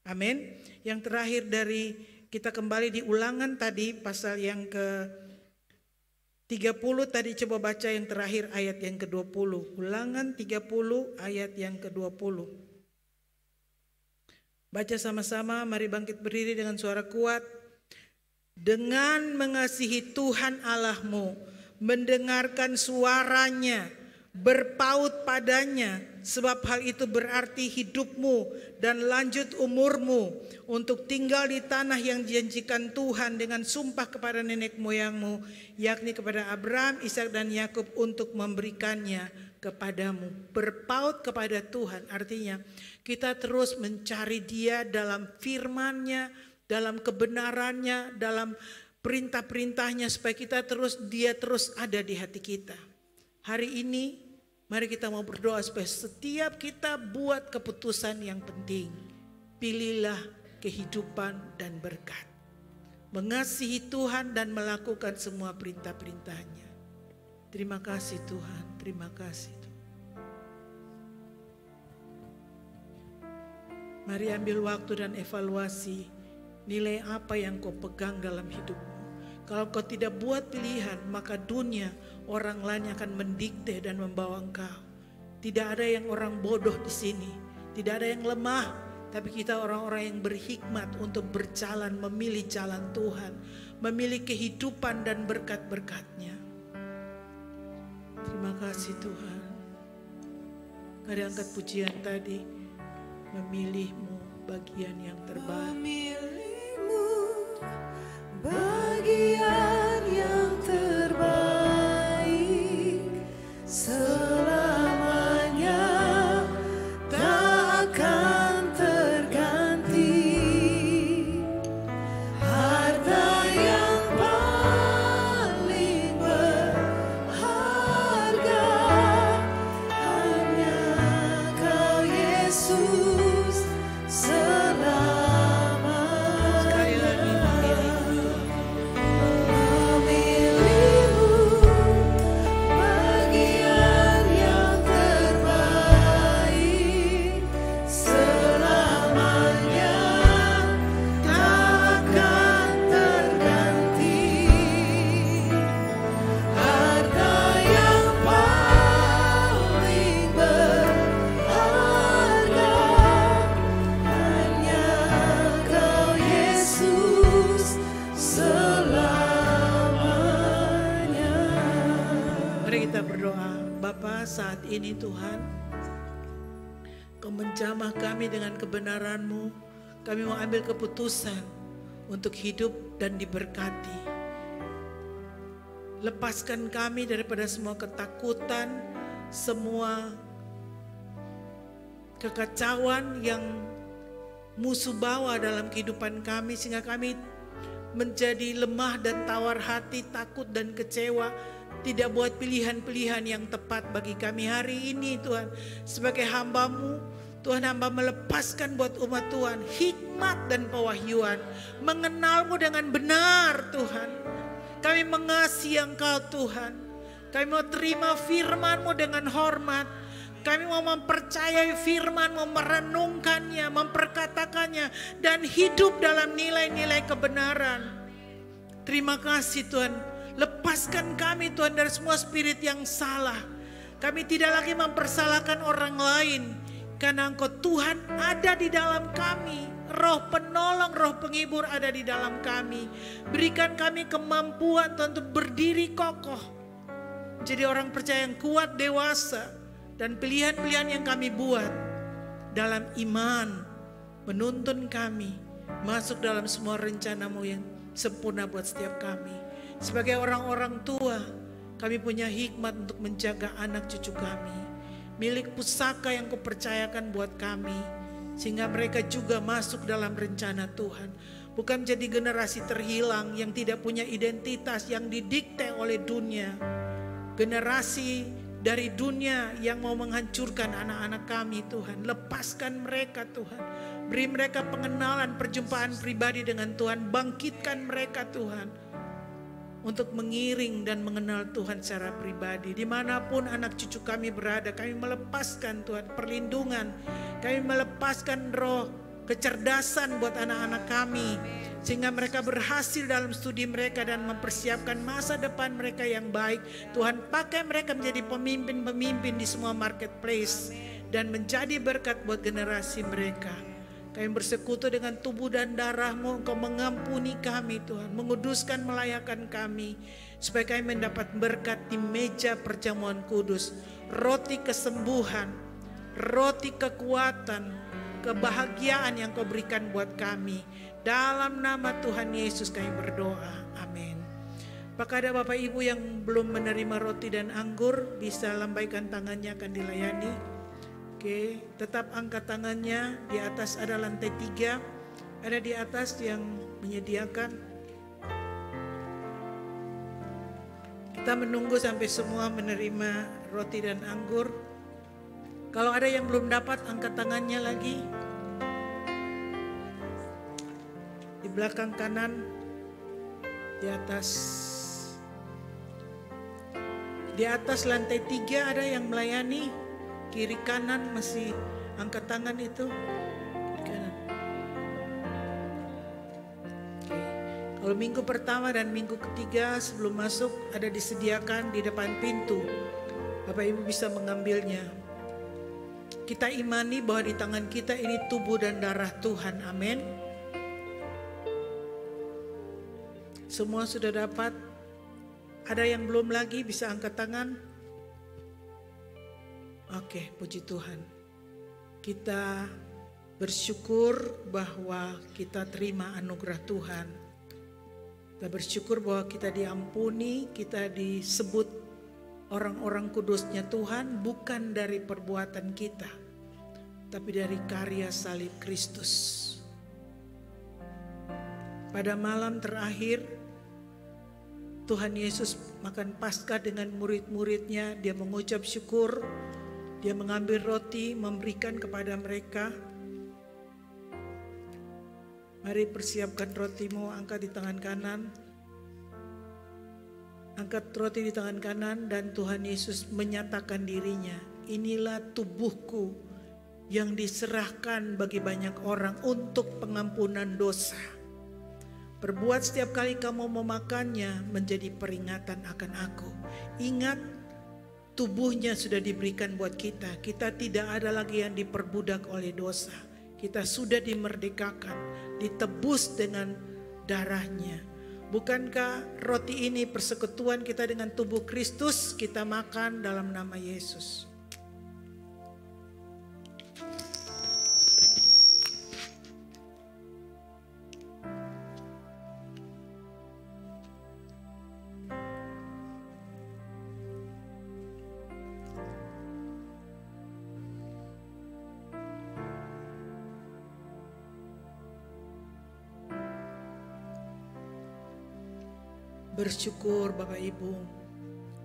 S3: Amin. Yang terakhir dari kita kembali di Ulangan tadi pasal yang ke 30 tadi, coba baca yang terakhir ayat yang ke-20. Ulangan 30 ayat yang ke-20. Baca sama-sama, mari bangkit berdiri dengan suara kuat. Dengan mengasihi Tuhan Allahmu, mendengarkan suaranya, berpaut padanya, sebab hal itu berarti hidupmu dan lanjut umurmu untuk tinggal di tanah yang dijanjikan Tuhan dengan sumpah kepada nenek moyangmu, yakni kepada Abraham, Ishak dan Yakub, untuk memberikannya kepadamu. Berpaut kepada Tuhan artinya kita terus mencari Dia dalam firman-Nya, dalam kebenarannya, dalam perintah-perintahnya, supaya Dia terus ada di hati kita. Hari ini mari kita mau berdoa supaya setiap kita buat keputusan yang penting. Pilihlah kehidupan dan berkat. Mengasihi Tuhan dan melakukan semua perintah-perintahnya. Terima kasih Tuhan, terima kasih Tuhan. Mari ambil waktu dan evaluasi nilai apa yang kau pegang dalam hidupmu. Kalau kau tidak buat pilihan, maka dunia, orang lain akan mendikte dan membawa engkau. Tidak ada yang orang bodoh di sini, tidak ada yang lemah, tapi kita orang-orang yang berhikmat untuk berjalan, memilih jalan Tuhan, memilih kehidupan dan berkat-berkat-Nya. Terima kasih Tuhan. Mari angkat pujian tadi, memilihmu bagian yang terbaik.
S2: Memilihmu bagian yang terbaik, selamanya tak akan terganti. Harta yang paling berharga hanya Kau Yesus selamanya.
S3: Sekali lagi saat ini Tuhan, Kau menjamah kami dengan kebenaran-Mu. Kami mau ambil keputusan untuk hidup dan diberkati. Lepaskan kami daripada semua ketakutan, semua kekacauan yang musuh bawa dalam kehidupan kami, sehingga kami menjadi lemah dan tawar hati, takut dan kecewa, tidak buat pilihan-pilihan yang tepat bagi kami hari ini Tuhan. Sebagai hamba-Mu, Tuhan, hamba melepaskan buat umat Tuhan hikmat dan pewahyuan, mengenal-Mu dengan benar Tuhan. Kami mengasihi Engkau Tuhan. Kami mau terima firman-Mu dengan hormat. Kami mau mempercayai firman-Mu, merenungkannya, memperkatakannya, dan hidup dalam nilai-nilai kebenaran. Terima kasih Tuhan. Lepaskan kami Tuhan dari semua spirit yang salah. Kami tidak lagi mempersalahkan orang lain, karena Engkau Tuhan ada di dalam kami. Roh penolong, roh penghibur ada di dalam kami. Berikan kami kemampuan Tuhan untuk berdiri kokoh. Jadi orang percaya yang kuat, dewasa. dan pilihan-pilihan yang kami buat dalam iman menuntun kami masuk dalam semua rencana-Mu yang sempurna buat setiap kami. Sebagai orang-orang tua, kami punya hikmat untuk menjaga anak cucu kami, milik pusaka yang Kau percayakan buat kami, sehingga mereka juga masuk dalam rencana Tuhan. Bukan menjadi generasi terhilang yang tidak punya identitas, yang didikte oleh dunia. Generasi dari dunia yang mau menghancurkan anak-anak kami, Tuhan. Lepaskan mereka, Tuhan. Beri mereka pengenalan, perjumpaan pribadi dengan Tuhan. Bangkitkan mereka, Tuhan, untuk mengiring dan mengenal Tuhan secara pribadi. Dimanapun anak cucu kami berada, kami melepaskan Tuhan perlindungan. Kami melepaskan roh kecerdasan buat anak-anak kami, sehingga mereka berhasil dalam studi mereka dan mempersiapkan masa depan mereka yang baik. Tuhan, pakai mereka menjadi pemimpin-pemimpin di semua marketplace dan menjadi berkat buat generasi mereka. Kami bersekutu dengan tubuh dan darah-Mu, Engkau mengampuni kami Tuhan, menguduskan, melayakkan kami, supaya kami mendapat berkat di meja perjamuan kudus, roti kesembuhan, roti kekuatan, kebahagiaan yang Kau berikan buat kami. Dalam nama Tuhan Yesus kami berdoa, amin. Apakah ada Bapak Ibu yang belum menerima roti dan anggur, bisa lambaikan tangannya, akan dilayani. Oke, tetap angkat tangannya. Di atas ada lantai 3, ada di atas yang menyediakan. Kita menunggu sampai semua menerima roti dan anggur. Kalau ada yang belum dapat, angkat tangannya lagi. Di belakang kanan, di atas lantai 3 ada yang melayani. Kiri kanan masih angkat tangan itu. Kiri kanan. Oke. Kalau minggu pertama dan minggu ketiga sebelum masuk ada disediakan di depan pintu. Bapak Ibu bisa mengambilnya. Kita imani bahwa di tangan kita ini tubuh dan darah Tuhan. Amin. Semua sudah dapat. Ada yang belum lagi, bisa angkat tangan. Oke, puji Tuhan. Kita bersyukur bahwa kita terima anugerah Tuhan. Kita bersyukur bahwa kita diampuni, kita disebut orang-orang kudusnya Tuhan, bukan dari perbuatan kita, tapi dari karya salib Kristus. Pada malam terakhir, Tuhan Yesus makan Paskah dengan murid-muridnya. Dia mengucap syukur, dia mengambil roti, memberikan kepada mereka. Mari persiapkan rotimu, angkat di tangan kanan. Angkat roti di tangan kanan dan Tuhan Yesus menyatakan dirinya. Inilah tubuhku yang diserahkan bagi banyak orang untuk pengampunan dosa. Perbuat setiap kali kamu memakannya menjadi peringatan akan aku. Ingat, tubuhnya sudah diberikan buat kita. Kita tidak ada lagi yang diperbudak oleh dosa. Kita sudah dimerdekakan, ditebus dengan darahnya. Bukankah roti ini persekutuan kita dengan tubuh Kristus? Kita makan dalam nama Yesus. Bersyukur Bapak Ibu,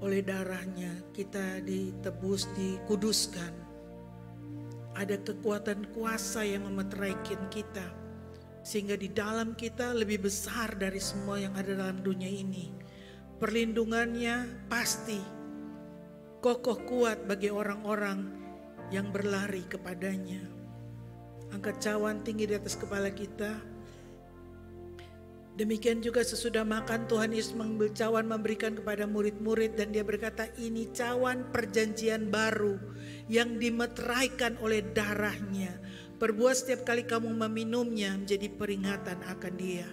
S3: oleh darahnya kita ditebus, dikuduskan. Ada kekuatan kuasa yang memeteraikan kita, sehingga di dalam kita lebih besar dari semua yang ada dalam dunia ini. Perlindungannya pasti, kokoh kuat bagi orang-orang yang berlari kepadanya. Angkat cawan tinggi di atas kepala kita. Demikian juga sesudah makan Tuhan Yesus mengambil cawan, memberikan kepada murid-murid, dan dia berkata, ini cawan perjanjian baru yang dimeteraikan oleh darahnya. Perbuat setiap kali kamu meminumnya menjadi peringatan akan dia.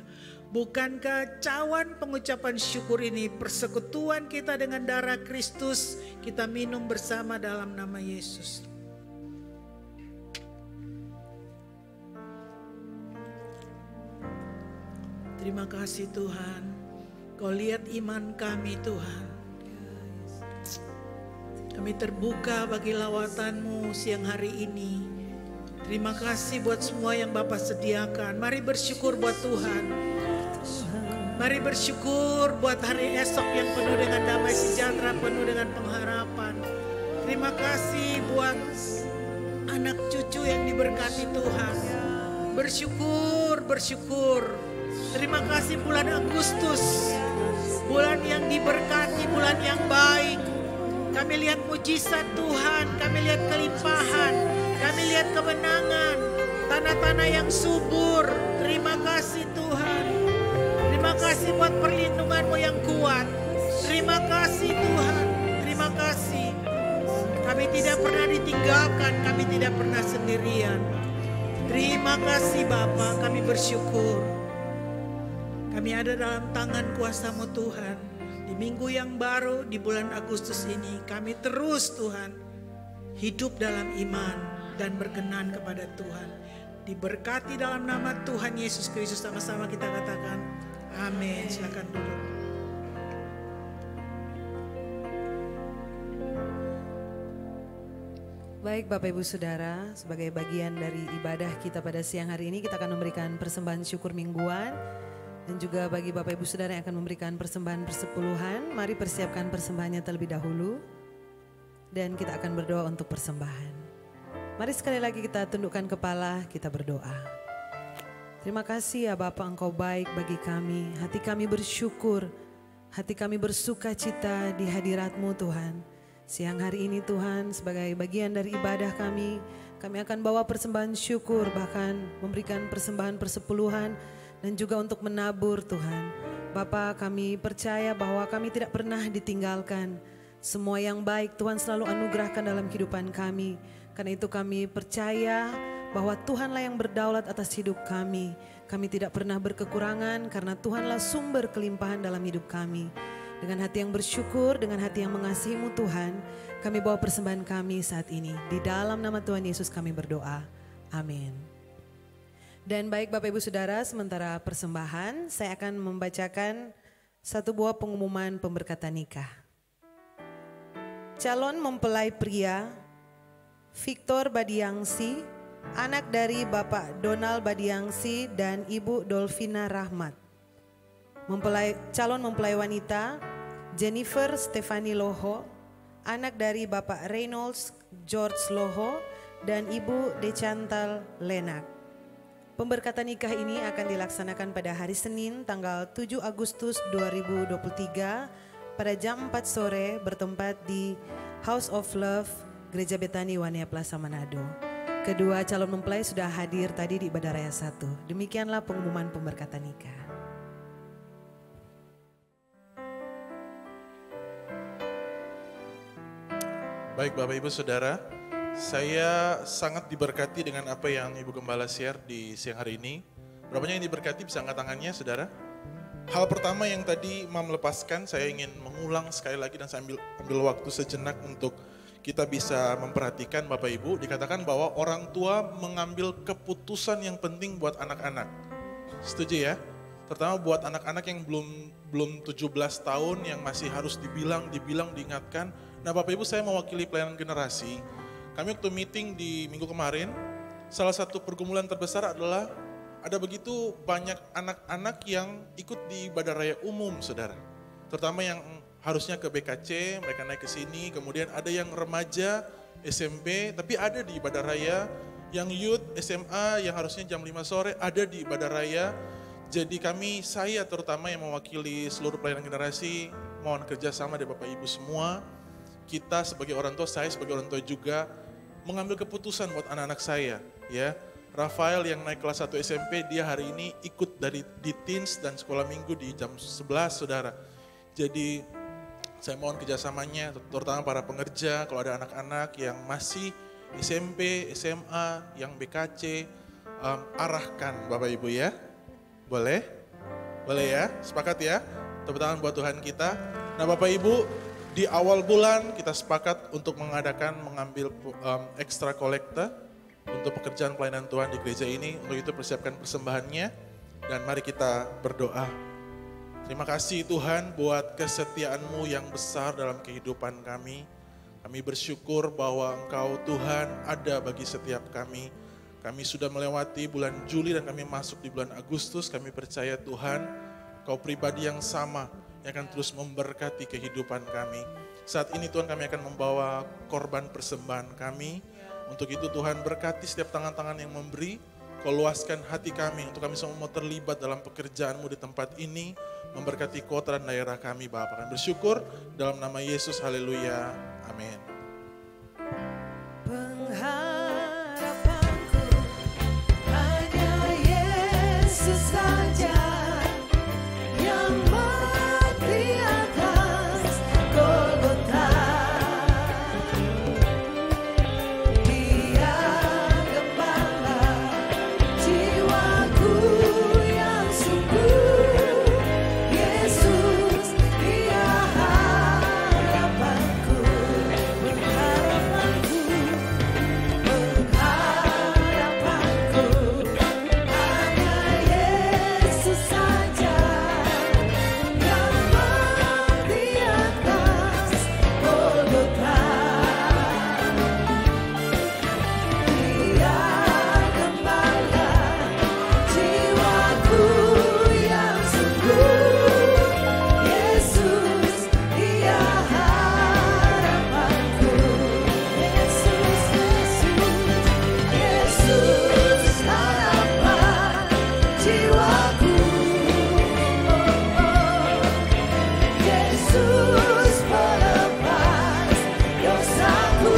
S3: Bukankah cawan pengucapan syukur ini persekutuan kita dengan darah Kristus, kita minum bersama dalam nama Yesus. Terima kasih Tuhan, Kau lihat iman kami Tuhan. Kami terbuka bagi lawatan-Mu siang hari ini. Terima kasih buat semua yang Bapak sediakan. Mari bersyukur buat Tuhan. Mari bersyukur buat hari esok yang penuh dengan damai sejahtera, penuh dengan pengharapan. Terima kasih buat anak cucu yang diberkati Tuhan. Bersyukur, bersyukur. Terima kasih bulan Agustus, bulan yang diberkati, bulan yang baik. Kami lihat mujizat Tuhan, kami lihat kelimpahan, kami lihat kemenangan, tanah-tanah yang subur. Terima kasih Tuhan. Terima kasih buat perlindungan-Mu yang kuat. Terima kasih Tuhan, terima kasih. Kami tidak pernah ditinggalkan, kami tidak pernah sendirian. Terima kasih Bapa, kami bersyukur. Kami ada dalam tangan kuasa-Mu Tuhan. Di minggu yang baru, di bulan Agustus ini, kami terus Tuhan hidup dalam iman dan berkenan kepada Tuhan. Diberkati dalam nama Tuhan Yesus Kristus, sama-sama kita katakan amin. Silakan duduk.
S2: Baik Bapak Ibu Saudara, sebagai bagian dari ibadah kita pada siang hari ini, kita akan memberikan persembahan syukur mingguan. Dan juga bagi Bapak Ibu Saudara yang akan memberikan persembahan persepuluhan, mari persiapkan persembahannya terlebih dahulu. Dan kita akan berdoa untuk persembahan. Mari sekali lagi kita tundukkan kepala, kita berdoa. Terima kasih ya Bapa, Engkau baik bagi kami. Hati kami bersyukur, hati kami bersuka cita di hadirat-Mu Tuhan. Siang hari ini Tuhan, sebagai bagian dari ibadah kami akan bawa persembahan syukur, bahkan memberikan persembahan persepuluhan dan juga untuk menabur Tuhan. Bapa, kami percaya bahwa kami tidak pernah ditinggalkan. Semua yang baik Tuhan selalu anugerahkan dalam kehidupan kami. Karena itu kami percaya bahwa Tuhanlah yang berdaulat atas hidup kami. Kami tidak pernah berkekurangan karena Tuhanlah sumber kelimpahan dalam hidup kami. Dengan hati yang bersyukur, dengan hati yang mengasihi-Mu Tuhan, kami bawa persembahan kami saat ini. Di dalam nama Tuhan Yesus kami berdoa. Amin. Dan baik Bapak Ibu Saudara, sementara persembahan, saya akan membacakan satu buah pengumuman pemberkatan nikah. Calon mempelai pria, Victor Badiangsi, anak dari Bapak Donald Badiangsi dan Ibu Dolvina Rahmat. Calon mempelai wanita, Jennifer Stefani Loho, anak dari Bapak Reynolds George Loho dan Ibu Dechantal Lenak. Pemberkatan nikah ini akan dilaksanakan pada hari Senin tanggal 7 Agustus 2023 pada jam 4 sore bertempat di House of Love, Gereja Betani Wania Plaza Manado. Kedua calon mempelai sudah hadir tadi di Ibadah Raya 1. Demikianlah pengumuman pemberkatan nikah.
S4: Baik Bapak Ibu Saudara, saya sangat diberkati dengan apa yang Ibu Gembala share di siang hari ini. Berapanya yang diberkati bisa angkat tangannya Saudara? Hal pertama yang tadi Mam lepaskan, saya ingin mengulang sekali lagi dan saya ambil waktu sejenak untuk kita bisa memperhatikan Bapak Ibu. Dikatakan bahwa orang tua mengambil keputusan yang penting buat anak-anak. Setuju ya? Terutama buat anak-anak yang belum 17 tahun yang masih harus dibilang, diingatkan. Nah Bapak Ibu, saya mewakili pelayanan generasi. Kami waktu meeting di minggu kemarin, salah satu pergumulan terbesar adalah ada begitu banyak anak-anak yang ikut di ibadah raya umum, Saudara. Terutama yang harusnya ke BKC, mereka naik ke sini, kemudian ada yang remaja, SMP, tapi ada di ibadah raya, yang youth, SMA, yang harusnya jam 5 sore, ada di ibadah raya. Jadi saya terutama yang mewakili seluruh pelayanan generasi, mohon kerjasama dari Bapak Ibu semua. Kita sebagai orang tua, saya sebagai orang tua juga mengambil keputusan buat anak-anak saya, ya. Rafael yang naik kelas 1 SMP, dia hari ini ikut di teens dan sekolah minggu di jam 11, Saudara. Jadi saya mohon kerjasamanya, terutama para pengerja, kalau ada anak-anak yang masih SMP, SMA, yang BKC, arahkan Bapak Ibu ya. Boleh? Boleh ya? Sepakat ya? Tepuk tangan buat Tuhan kita. Nah Bapak Ibu, di awal bulan kita sepakat untuk mengambil ekstra kolekte untuk pekerjaan pelayanan Tuhan di gereja ini. Untuk itu persiapkan persembahannya dan mari kita berdoa. Terima kasih Tuhan buat kesetiaan-Mu yang besar dalam kehidupan kami. Kami bersyukur bahwa Engkau Tuhan ada bagi setiap kami. Kami sudah melewati bulan Juli dan kami masuk di bulan Agustus. Kami percaya Tuhan, Kau pribadi yang sama yang akan terus memberkati kehidupan kami. Saat ini Tuhan kami akan membawa korban persembahan kami. Untuk itu Tuhan berkati setiap tangan-tangan yang memberi. Kau luaskan hati kami untuk kami semua mau terlibat dalam pekerjaan-Mu di tempat ini. Memberkati kota dan daerah kami Bapa. Kami bersyukur dalam nama Yesus. Haleluya. Amin.
S2: Pengharapanku hanya Yesus saja yang mati atas Golgota. Dia gembala jiwaku yang sungguh. Yesus, Dia harapanku, pengharapanku, pengharapanku. Hanya Yesus saja yang mati atas Golgota. Dia gembala jiwaku yang sungguh. Yesus, Dia harapanku. Yesus, Yesus harapan jiwaku. Yesus pelepas dosaku.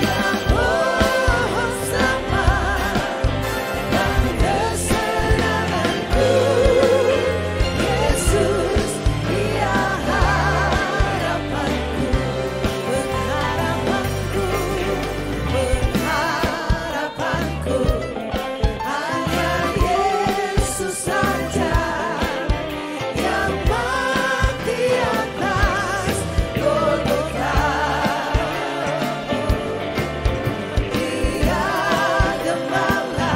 S2: Yang pohon selamat dan kesenanganku. Yesus, Dia harapanku, pengharapanku, pengharapanku. Hanya Yesus saja yang mati atas Golgota. Dia gembala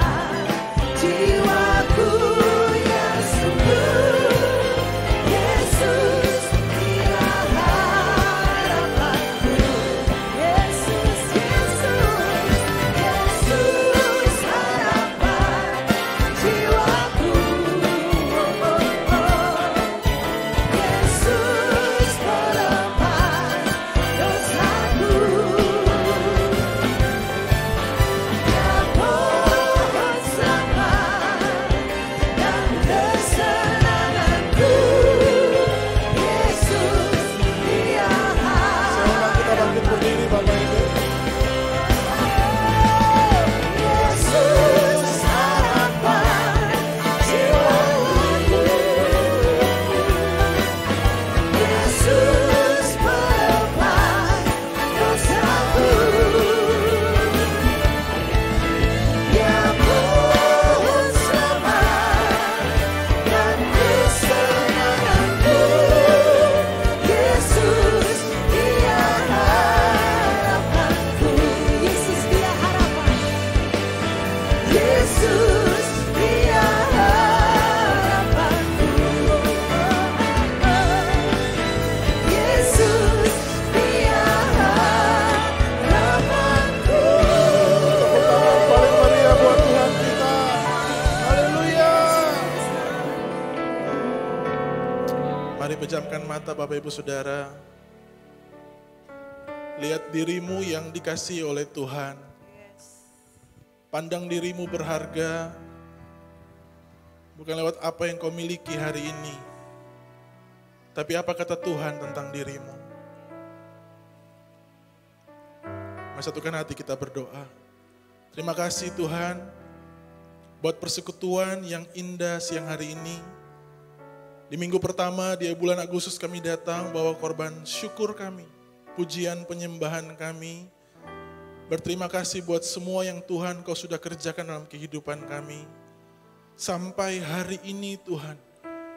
S2: jiwaku yang sungguh. Yesus, Dia harapanku. Yesus, Yesus harapan jiwaku. Yesus pelepas dosaku. Yang pohon selamat dan kesenanganku. Yesus, Dia
S4: Kita bangkit berdiri Bapak Ibu.
S2: Yesus harapan jiwaku. Yesus pelepas dosaku. Yang pohon selamat dan kesenanganku. Yesus, Dia harapanku. Yesus, Dia harapan. Yesus, Dia harapanku. Yesus, Dia harapanku.
S4: Paling meriah buat Tuhan kita. Haleluya. Mari pejamkan mata Bapak Ibu Saudara. Lihat dirimu yang dikasihi oleh Tuhan. Pandang dirimu berharga. Bukan lewat apa yang kau miliki hari ini. Tapi apa kata Tuhan tentang dirimu. Mari satukan hati kita berdoa. Terima kasih Tuhan buat persekutuan yang indah siang hari ini. Di minggu pertama di bulan Agustus kami datang bawa korban syukur kami, pujian penyembahan kami. Berterima kasih buat semua yang Tuhan Kau sudah kerjakan dalam kehidupan kami. Sampai hari ini Tuhan,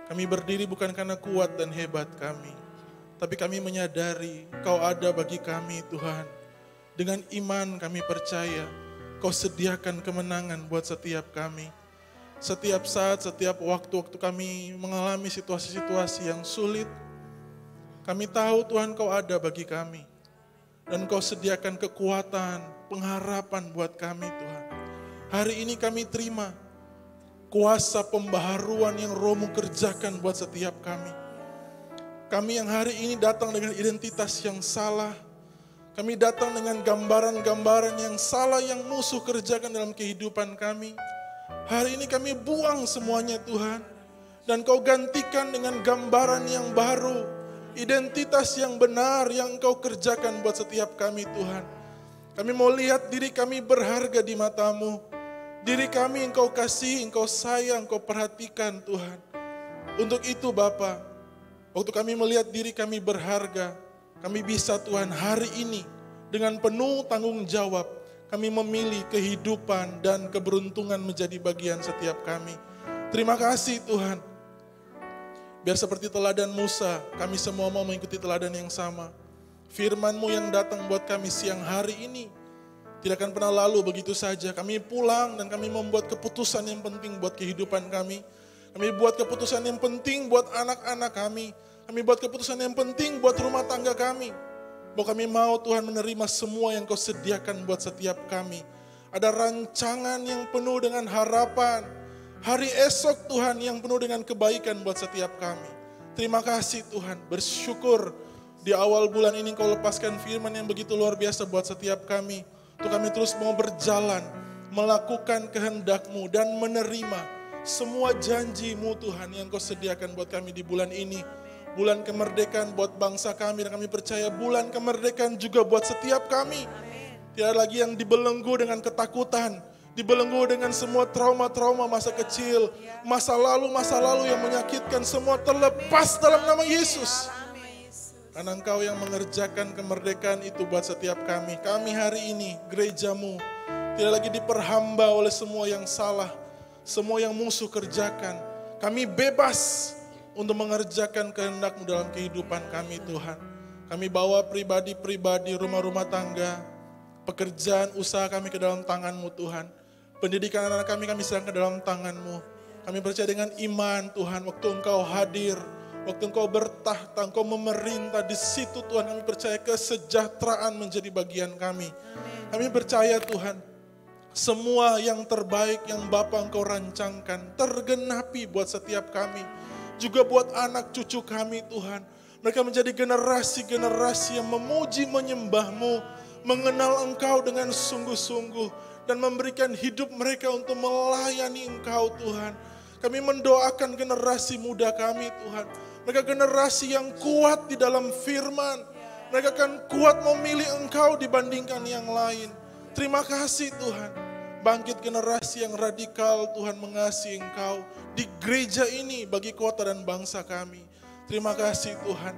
S4: kami berdiri bukan karena kuat dan hebat kami, tapi kami menyadari Kau ada bagi kami Tuhan. Dengan iman kami percaya Kau sediakan kemenangan buat setiap kami. Setiap saat, setiap waktu kami mengalami situasi-situasi yang sulit, kami tahu Tuhan Kau ada bagi kami. Dan Kau sediakan kekuatan, pengharapan buat kami Tuhan. Hari ini kami terima kuasa pembaharuan yang Roh-Mu kerjakan buat setiap kami. Kami yang hari ini datang dengan identitas yang salah. Kami datang dengan gambaran-gambaran yang salah yang musuh kerjakan dalam kehidupan kami. Hari ini kami buang semuanya Tuhan. Dan Kau gantikan dengan gambaran yang baru. Identitas yang benar yang Engkau kerjakan buat setiap kami Tuhan. Kami mau lihat diri kami berharga di mata-Mu. Diri kami Engkau kasih, Engkau sayang, Engkau perhatikan Tuhan. Untuk itu Bapa, waktu kami melihat diri kami berharga, kami bisa Tuhan hari ini dengan penuh tanggung jawab, kami memilih kehidupan dan keberuntungan menjadi bagian setiap kami. Terima kasih Tuhan. Biar seperti teladan Musa, kami semua mau mengikuti teladan yang sama. Firman-Mu yang datang buat kami siang hari ini tidak akan pernah lalu begitu saja. Kami pulang dan kami membuat keputusan yang penting buat kehidupan kami. Kami buat keputusan yang penting buat anak-anak kami. Kami buat keputusan yang penting buat rumah tangga kami. Bahwa kami mau Tuhan menerima semua yang Kau sediakan buat setiap kami. Ada rancangan yang penuh dengan harapan. Hari esok Tuhan yang penuh dengan kebaikan buat setiap kami. Terima kasih Tuhan, bersyukur di awal bulan ini Kau lepaskan firman yang begitu luar biasa buat setiap kami. Untuk kami terus mau berjalan, melakukan kehendak-Mu dan menerima semua janji-Mu Tuhan yang Kau sediakan buat kami di bulan ini. Bulan kemerdekaan buat bangsa kami dan kami percaya bulan kemerdekaan juga buat setiap kami. Tidak lagi yang dibelenggu dengan ketakutan, dibelenggu dengan semua trauma-trauma masa kecil, masa lalu yang menyakitkan, semua terlepas dalam nama Yesus. Karena Engkau yang mengerjakan kemerdekaan itu buat setiap kami. Kami hari ini, gereja-Mu, tidak lagi diperhamba oleh semua yang salah, semua yang musuh kerjakan. Kami bebas untuk mengerjakan kehendak-Mu dalam kehidupan kami Tuhan. Kami bawa pribadi-pribadi, rumah-rumah tangga, pekerjaan, usaha kami ke dalam tangan-Mu Tuhan. Pendidikan anak kami serahkan ke dalam tangan-Mu. Kami percaya dengan iman Tuhan, waktu Engkau hadir, waktu Engkau bertahta, Engkau memerintah, di situ Tuhan kami percaya kesejahteraan menjadi bagian kami. Kami percaya Tuhan, semua yang terbaik yang Bapa Engkau rancangkan tergenapi buat setiap kami. Juga buat anak cucu kami Tuhan. Mereka menjadi generasi-generasi yang memuji menyembah-Mu, mengenal Engkau dengan sungguh-sungguh, dan memberikan hidup mereka untuk melayani Engkau Tuhan. Kami mendoakan generasi muda kami Tuhan. Mereka generasi yang kuat di dalam firman. Mereka akan kuat memilih Engkau dibandingkan yang lain. Terima kasih Tuhan. Bangkit generasi yang radikal Tuhan mengasihi Engkau di gereja ini bagi kota dan bangsa kami. Terima kasih Tuhan.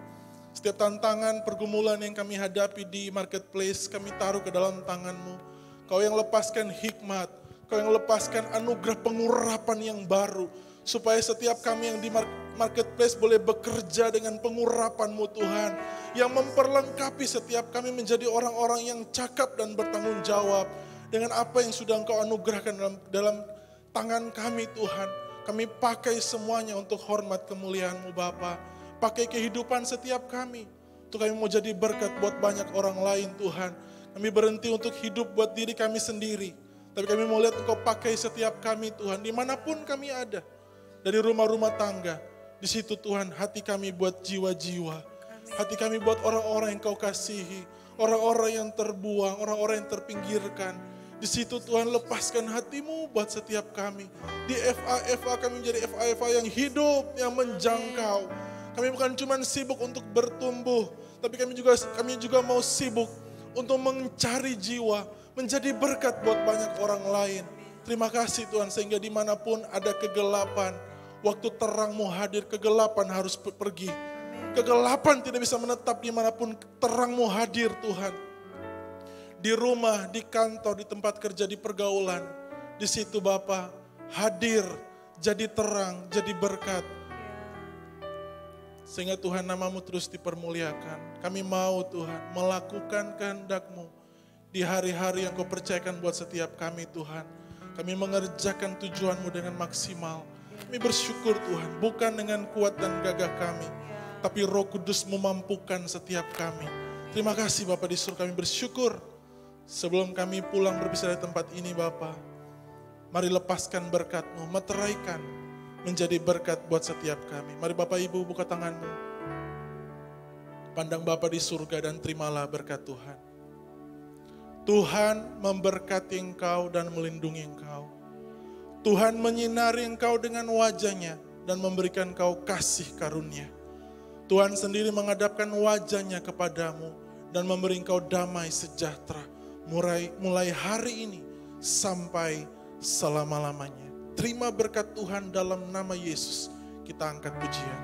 S4: Setiap tantangan, pergumulan yang kami hadapi di marketplace kami taruh ke dalam tangan-Mu. Kau yang lepaskan hikmat, Kau yang lepaskan anugerah pengurapan yang baru. Supaya setiap kami yang di marketplace boleh bekerja dengan pengurapan-Mu Tuhan. Yang memperlengkapi setiap kami menjadi orang-orang yang cakap dan bertanggung jawab. Dengan apa yang sudah Engkau anugerahkan dalam tangan kami Tuhan. Kami pakai semuanya untuk hormat kemuliaan-Mu Bapa. Pakai kehidupan setiap kami. Untuk kami mau jadi berkat buat banyak orang lain Tuhan. Kami berhenti untuk hidup buat diri kami sendiri. Tapi kami mau lihat Engkau pakai setiap kami Tuhan. Dimanapun kami ada. Dari rumah-rumah tangga. Di situ Tuhan hati kami buat jiwa-jiwa. Hati kami buat orang-orang yang Kau kasihi. Orang-orang yang terbuang, orang-orang yang terpinggirkan. Di situ Tuhan lepaskan hati-Mu buat setiap kami. Di FA kami menjadi FA yang hidup, yang menjangkau. Kami bukan cuma sibuk untuk bertumbuh, tapi kami juga mau sibuk untuk mencari jiwa, menjadi berkat buat banyak orang lain. Terima kasih Tuhan, sehingga dimanapun ada kegelapan, waktu terang-Mu hadir, kegelapan harus pergi. Kegelapan tidak bisa menetap dimanapun terang-Mu hadir Tuhan. Di rumah, di kantor, di tempat kerja, di pergaulan. Di situ Bapa hadir jadi terang, jadi berkat. Sehingga Tuhan namamu terus dipermuliakan. Kami mau Tuhan melakukan kehendak-Mu di hari-hari yang Kau percayakan buat setiap kami Tuhan. Kami mengerjakan tujuan-Mu dengan maksimal. Kami bersyukur Tuhan, bukan dengan kuat dan gagah kami, tapi Roh Kudus memampukan setiap kami. Terima kasih Bapak di surga, kami bersyukur. Sebelum kami pulang berpisah dari tempat ini Bapak, mari lepaskan berkat-Mu, meteraikan menjadi berkat buat setiap kami. Mari Bapak Ibu buka tangan-Mu, pandang Bapak di surga dan terimalah berkat Tuhan. Tuhan memberkati engkau dan melindungi engkau. Tuhan menyinari engkau dengan wajah-Nya dan memberikan engkau kasih karunia. Tuhan sendiri menghadapkan wajah-Nya kepadamu dan memberi engkau damai sejahtera. Mulai hari ini sampai selama-lamanya. Terima berkat Tuhan dalam nama Yesus. Kita angkat pujian.